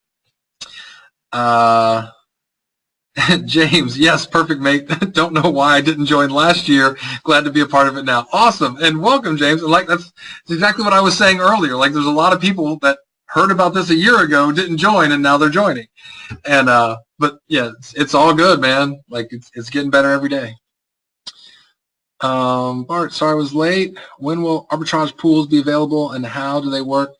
James, yes, perfect, mate. Don't know why I didn't join last year. Glad to be a part of it now. Awesome, and welcome, James. And like that's exactly what I was saying earlier. Like there's a lot of people that heard about this a year ago, didn't join, and now they're joining. And but yeah, it's all good, man. Like it's getting better every day. Bart, sorry I was late. When will arbitrage pools be available, and how do they work?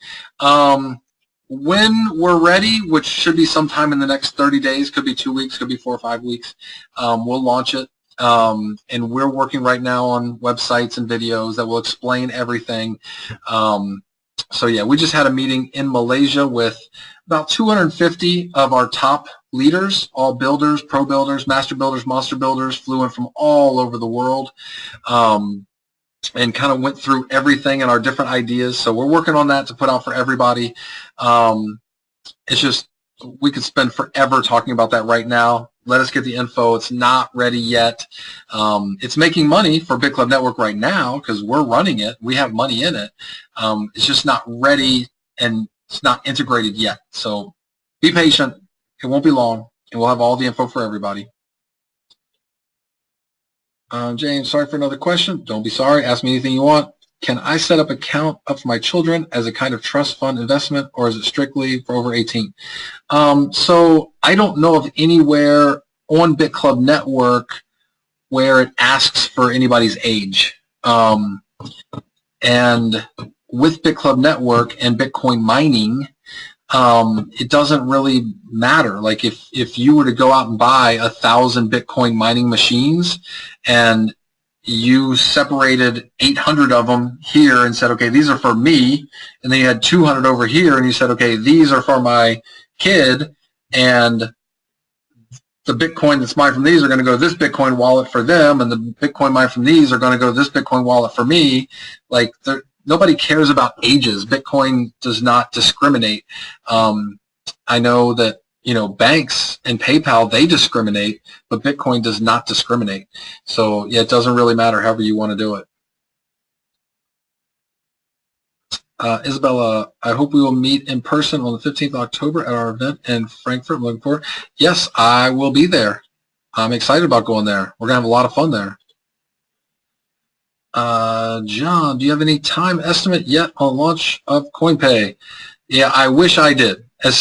When we're ready, which should be sometime in the next 30 days, could be 2 weeks, could be 4 or 5 weeks, we'll launch it. And we're working right now on websites and videos that will explain everything. So yeah, we just had a meeting in Malaysia with about 250 of our top leaders, all builders, pro builders, master builders, monster builders, flew in from all over the world. And kind of went through everything and our different ideas. So we're working on that to put out for everybody. It's just, we could spend forever talking about that right now. Let us get the info. It's not ready yet. It's making money for Bitclub Network right now because we're running it. We have money in it. It's just not ready and it's not integrated yet. So be patient. It won't be long, and we'll have all the info for everybody. James, sorry for another question. Don't be sorry. Ask me anything you want. Can I set up an account up for my children as a kind of trust fund investment, or is it strictly for over 18? So I don't know of anywhere on Bitclub Network where it asks for anybody's age. And with Bitclub Network and Bitcoin mining, it doesn't really matter. Like if you were to go out and buy 1,000 Bitcoin mining machines and you separated 800 of them here and said, okay, these are for me, and then you had 200 over here and you said, okay, these are for my kid, and the Bitcoin that's mined from these are going to go to this Bitcoin wallet for them, and the Bitcoin mined from these are going to go to this Bitcoin wallet for me. Like, nobody cares about ages. Bitcoin does not discriminate. I know that, you know, banks and PayPal, they discriminate, but Bitcoin does not discriminate. So yeah, it doesn't really matter however you want to do it. Isabella, I hope we will meet in person on the 15th of October at our event in Frankfurt. I'm looking forward. Yes, I will be there. I'm excited about going there. We're going to have a lot of fun there. John, do you have any time estimate yet on launch of CoinPay? Yeah, I wish I did. As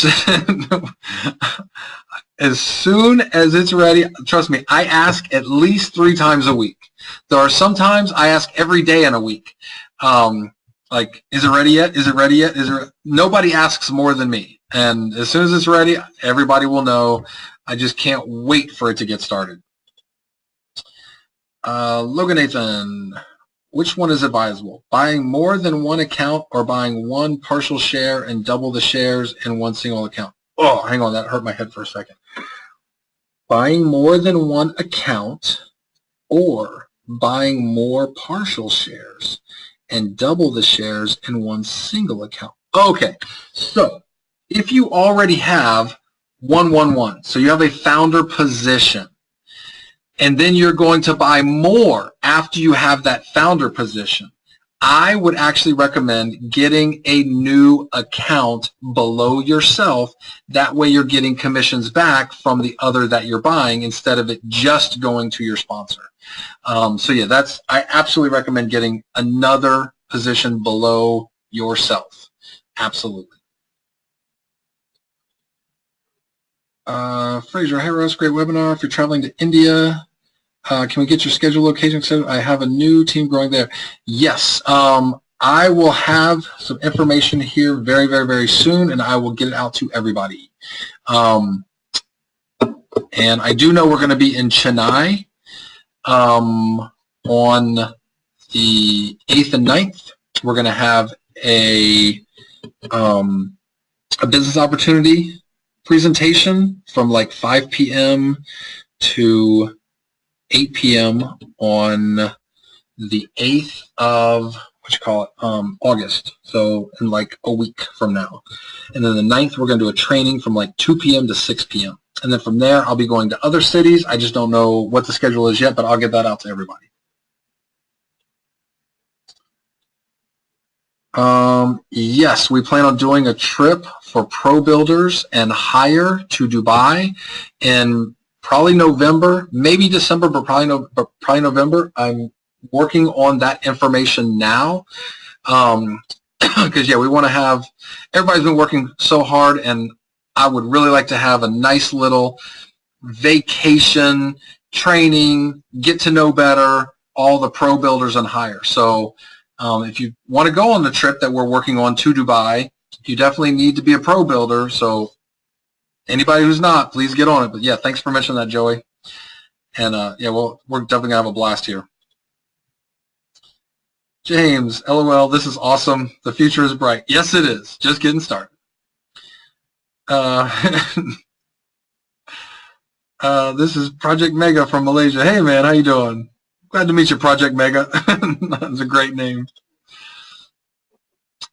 soon as it's ready, trust me, I ask at least 3 times a week. There are some times I ask every day in a week. Like, is it ready yet? Is it ready yet? Nobody asks more than me. And as soon as it's ready, everybody will know. I just can't wait for it to get started. Logan Nathan, which one is advisable? Buying more than one account or buying one partial share and double the shares in one single account? Oh, hang on, that hurt my head for a second. Buying more than one account or buying more partial shares and double the shares in one single account. Okay, so if you already have 111, so you have a founder position, and then you're going to buy more after you have that founder position, I would actually recommend getting a new account below yourself. That way you're getting commissions back from the other that you're buying instead of it just going to your sponsor. So yeah, I absolutely recommend getting another position below yourself. Absolutely. Fraser, hey Russ, great webinar. If you're traveling to India, can we get your schedule location? So I have a new team growing there. Yes, I will have some information here very, very, very soon, and I will get it out to everybody. And I do know we're going to be in Chennai on the 8th and 9th. We're going to have a business opportunity presentation from like 5 p.m. to 8 p.m. on the 8th of, August, so in like a week from now. And then the 9th, we're going to do a training from like 2 p.m. to 6 p.m. And then from there, I'll be going to other cities. I just don't know what the schedule is yet, but I'll get that out to everybody. Yes, we plan on doing a trip for pro builders and hire to Dubai in probably November, maybe December, but probably November. I'm working on that information now because yeah, we want to have, everybody's been working so hard, and I would really like to have a nice little vacation, training, get to know better all the pro builders and hire. So if you want to go on the trip that we're working on to Dubai, you definitely need to be a pro builder. So anybody who's not, please get on it. But yeah, thanks for mentioning that, Joey. And yeah, well, we're definitely gonna have a blast here. James, LOL, this is awesome. The future is bright. Yes, it is. Just getting started. This is Project Mega from Malaysia. Hey, man, how you doing? Glad to meet you, Project Mega. That's a great name.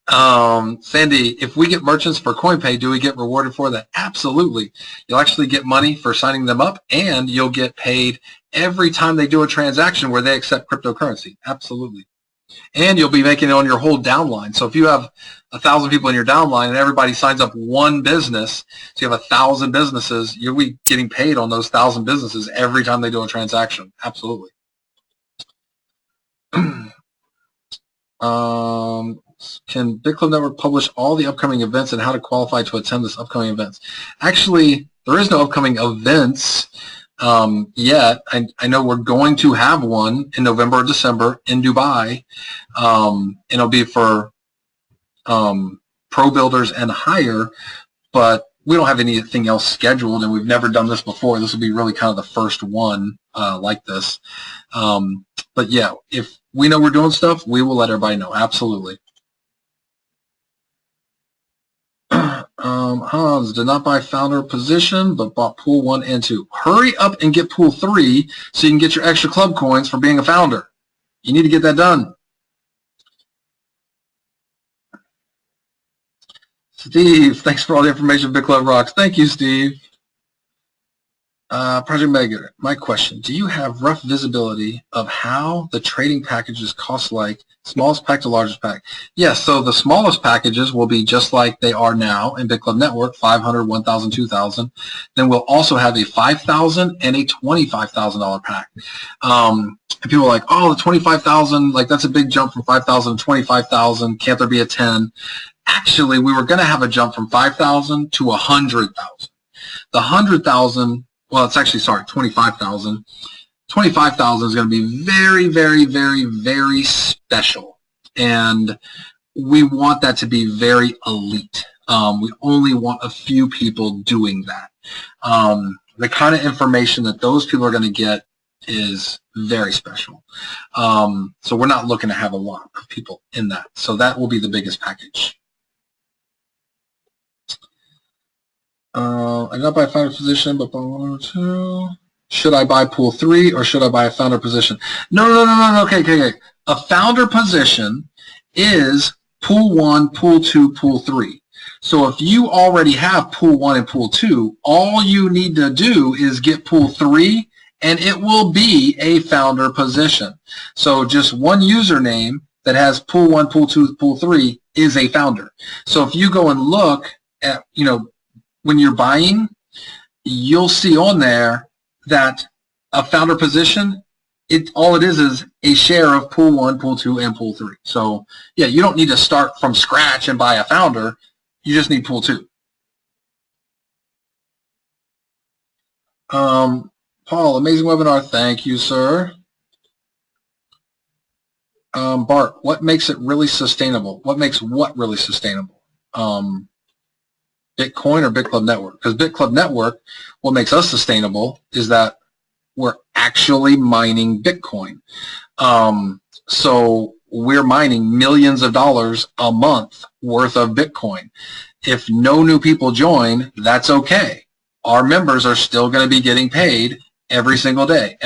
Sandy, if we get merchants for CoinPay, do we get rewarded for that? Absolutely. You'll actually get money for signing them up, and you'll get paid every time they do a transaction where they accept cryptocurrency. Absolutely. And you'll be making it on your whole downline. So if you have 1,000 people in your downline and everybody signs up one business, so you have 1,000 businesses, you'll be getting paid on those 1,000 businesses every time they do a transaction. Absolutely. Can Bitclub Network publish all the upcoming events and how to qualify to attend this upcoming events? Actually, there is no upcoming events yet. I know we're going to have one in November or December in Dubai, and it'll be for pro builders and higher, but we don't have anything else scheduled, and we've never done this before. This will be really kind of the first one like this. But yeah, if we know we're doing stuff, we will let everybody know. Absolutely. Hans did not buy founder position, but bought pool 1 and 2. Hurry up and get pool 3 so you can get your extra club coins for being a founder. You need to get that done. Steve, thanks for all the information, Bitclub Rocks. Thank you, Steve. Project Mega, my question, do you have rough visibility of how the trading packages cost, like smallest pack to largest pack? Yes, so the smallest packages will be just like they are now in Bitclub Network, 500, 1,000, 2,000. Then we'll also have a $5,000 and a $25,000 pack. And people are like, oh, the 25,000, like that's a big jump from 5,000 to 25,000. Can't there be a 10? Actually, we were going to have a jump from 5,000 to 100,000. The 100,000, well, it's actually, sorry, 25,000. 25,000 is going to be very, very, very, very special. And we want that to be very elite. We only want a few people doing that. The kind of information that those people are going to get is very special. So we're not looking to have a lot of people in that. So that will be the biggest package. I did not buy a founder position, but 1 or 2. Should I buy pool 3 or should I buy a founder position? No. Okay. A founder position is pool 1, pool 2, pool 3. So if you already have pool 1 and pool 2, all you need to do is get pool 3, and it will be a founder position. So just one username that has pool 1, pool 2, pool 3 is a founder. So if you go and look at, when you're buying, you'll see on there that a founder position, all it is a share of pool 1, pool 2, and pool 3. So yeah, you don't need to start from scratch and buy a founder. You just need pool 2. Paul, amazing webinar. Thank you, sir. Bart, what makes it really sustainable? What makes what really sustainable? Bitcoin or Bitclub Network? Because Bitclub Network, what makes us sustainable is that we're actually mining Bitcoin. So we're mining millions of dollars a month worth of Bitcoin. If no new people join, that's okay. Our members are still going to be getting paid every single day,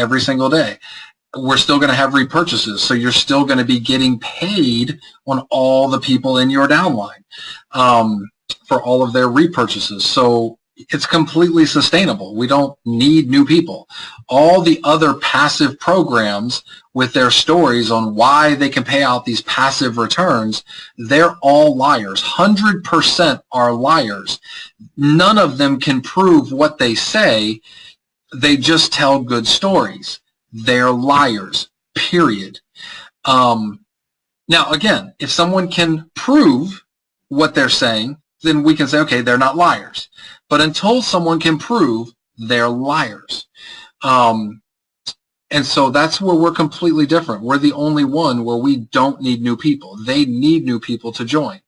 We're still going to have repurchases, so you're still going to be getting paid on all the people in your downline for all of their repurchases. So it's completely sustainable. We don't need new people. All the other passive programs with their stories on why they can pay out these passive returns, they're all liars. 100% are liars. None of them can prove what they say. They just tell good stories. They're liars, period. Now, again, if someone can prove what they're saying, then we can say, okay, they're not liars. But until someone can prove, they're liars. And so that's where we're completely different. We're the only one where we don't need new people. They need new people to join.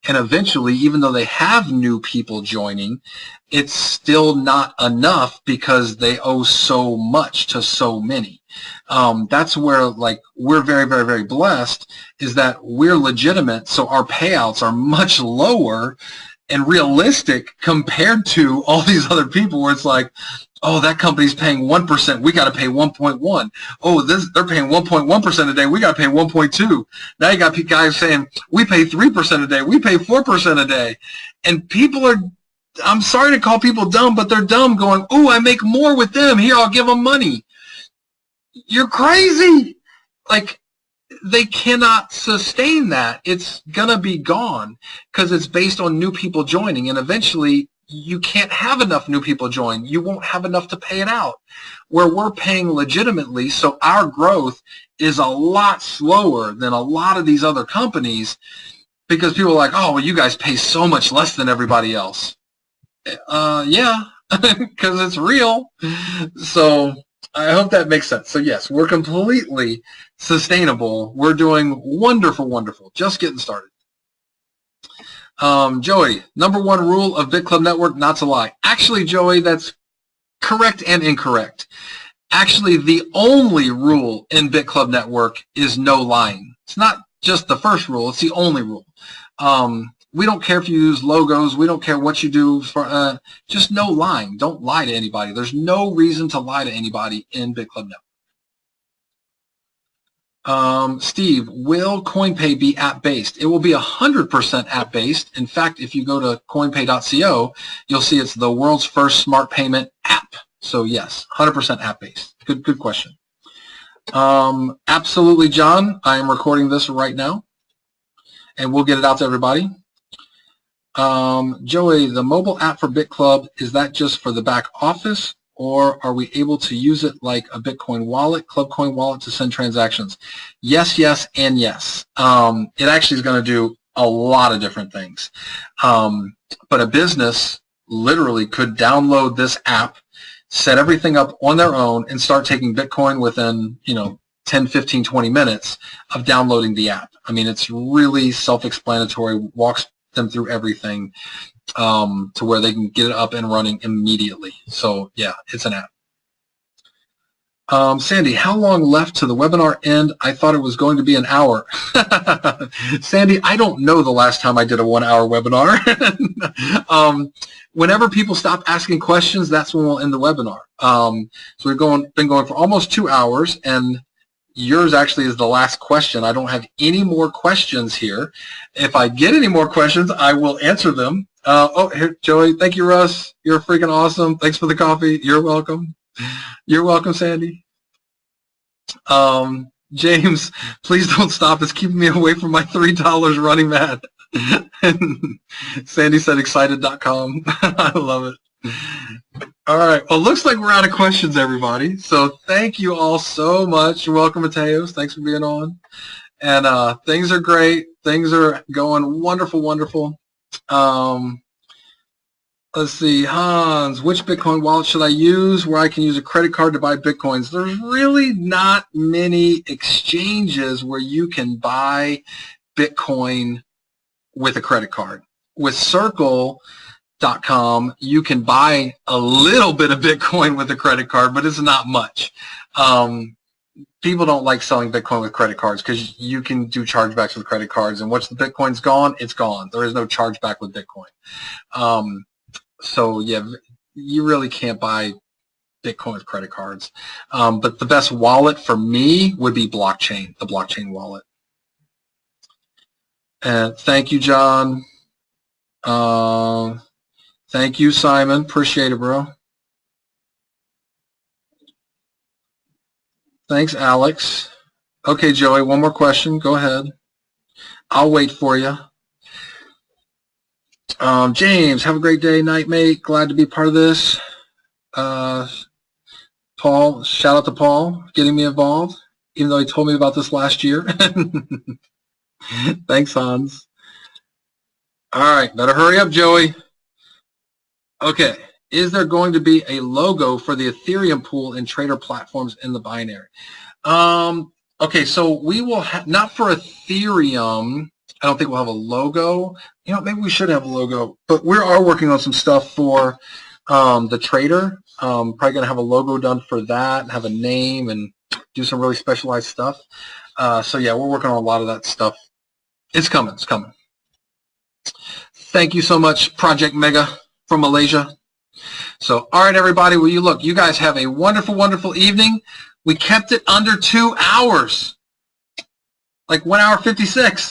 And eventually, even though they have new people joining, it's still not enough because they owe so much to so many. That's where, like, we're very, very, very blessed is that we're legitimate, so our payouts are much lower, and realistic compared to all these other people where it's like, oh, that company's paying 1%. We got to pay 1.1. Oh, they're paying 1.1% a day. We got to pay 1.2. Now you got guys saying we pay 3% a day. We pay 4% a day. And people are, I'm sorry to call people dumb, but they're dumb going, oh, I make more with them. Here, I'll give them money. You're crazy. Like, they cannot sustain that. It's going to be gone because it's based on new people joining. And eventually, you can't have enough new people join. You won't have enough to pay it out. Where we're paying legitimately, so our growth is a lot slower than a lot of these other companies because people are like, oh, well, you guys pay so much less than everybody else. Yeah, because it's real. So I hope that makes sense. So yes, we're completely sustainable. We're doing wonderful, wonderful. Just getting started. Joey, number one rule of Bitclub Network, not to lie. Actually, Joey, that's correct and incorrect. Actually, the only rule in Bitclub Network is no lying. It's not just the first rule. It's the only rule. We don't care if you use logos. We don't care what you do. For just no lying. Don't lie to anybody. There's no reason to lie to anybody in Bitclub Network. Steve, will CoinPay be app-based? It will be 100% app-based. In fact, if you go to coinpay.co, you'll see it's the world's first smart payment app. So yes, 100% app-based. Good question. Absolutely, John. I am recording this right now, and we'll get it out to everybody. Joey, the mobile app for Bitclub, is that just for the back office, or are we able to use it like a Bitcoin wallet, Clubcoin wallet, to send transactions? Yes, yes, and yes. It actually is going to do a lot of different things. But a business literally could download this app, set everything up on their own, and start taking Bitcoin within, 10, 15, 20 minutes of downloading the app. I mean, it's really self-explanatory, walks them through everything to where they can get it up and running immediately. So yeah, it's an app. Sandy, how long left to the webinar end? I thought it was going to be an hour. Sandy, I don't know the last time I did a 1 hour webinar. Whenever people stop asking questions, that's when we'll end the webinar. So we've been going for almost 2 hours, and yours actually is the last question. I don't have any more questions here. If I get any more questions, I will answer them. Oh, here, Joey. Thank you, Russ. You're freaking awesome. Thanks for the coffee. You're welcome. You're welcome, Sandy. James, please don't stop. It's keeping me away from my $3 running mad. Sandy said excited.com. I love it. All right. Well, looks like we're out of questions, everybody. So thank you all so much. You're welcome, Mateos. Thanks for being on. And things are great. Things are going wonderful, wonderful. Let's see. Hans, which Bitcoin wallet should I use where I can use a credit card to buy Bitcoins? There's really not many exchanges where you can buy Bitcoin with a credit card. With Circle.com, you can buy a little bit of Bitcoin with a credit card, but it's not much. People don't like selling Bitcoin with credit cards because you can do chargebacks with credit cards, and once the Bitcoin's gone, it's gone. There is no chargeback with Bitcoin. So yeah, you really can't buy Bitcoin with credit cards. But the best wallet for me would be blockchain, the blockchain wallet. And thank you, John. Thank you, Simon. Appreciate it, bro. Thanks, Alex. Okay, Joey, one more question. Go ahead. I'll wait for you. James, have a great day, night, mate. Glad to be part of this. Paul, shout out to Paul, getting me involved, even though he told me about this last year. Thanks, Hans. All right, better hurry up, Joey. Okay, is there going to be a logo for the Ethereum pool and trader platforms in the binary? Okay, so we will have, not for Ethereum, I don't think we'll have a logo. Maybe we should have a logo, but we are working on some stuff for the trader. Probably going to have a logo done for that, have a name, and do some really specialized stuff. So yeah, we're working on a lot of that stuff. It's coming. It's coming. Thank you so much, Project Mega from Malaysia. So, all right, everybody. Well, you guys have a wonderful, wonderful evening. We kept it under 2 hours, like 1 hour 56.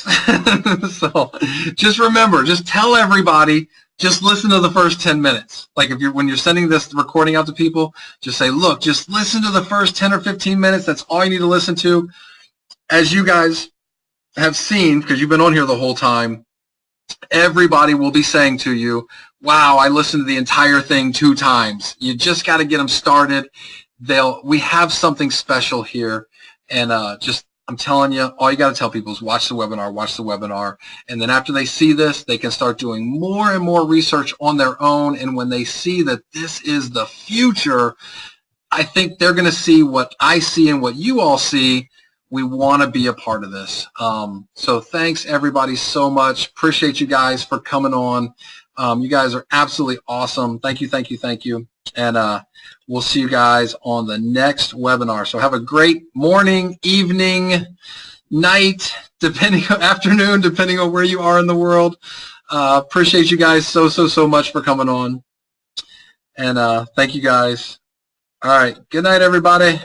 So, just remember, just tell everybody. Just listen to the first 10 minutes. Like when you're sending this recording out to people, just say, look, just listen to the first 10 or 15 minutes. That's all you need to listen to. As you guys have seen, because you've been on here the whole time, everybody will be saying to you, wow, I listened to the entire thing 2 times. You just got to get them started. We have something special here. And I'm telling you, all you got to tell people is watch the webinar. And then after they see this, they can start doing more and more research on their own. And when they see that this is the future, I think they're going to see what I see and what you all see. We want to be a part of this. So thanks, everybody, so much. Appreciate you guys for coming on. You guys are absolutely awesome. Thank you, thank you, thank you. And we'll see you guys on the next webinar. So have a great morning, evening, night, afternoon, depending on where you are in the world. Appreciate you guys so much for coming on. And thank you guys. All right. Good night, everybody.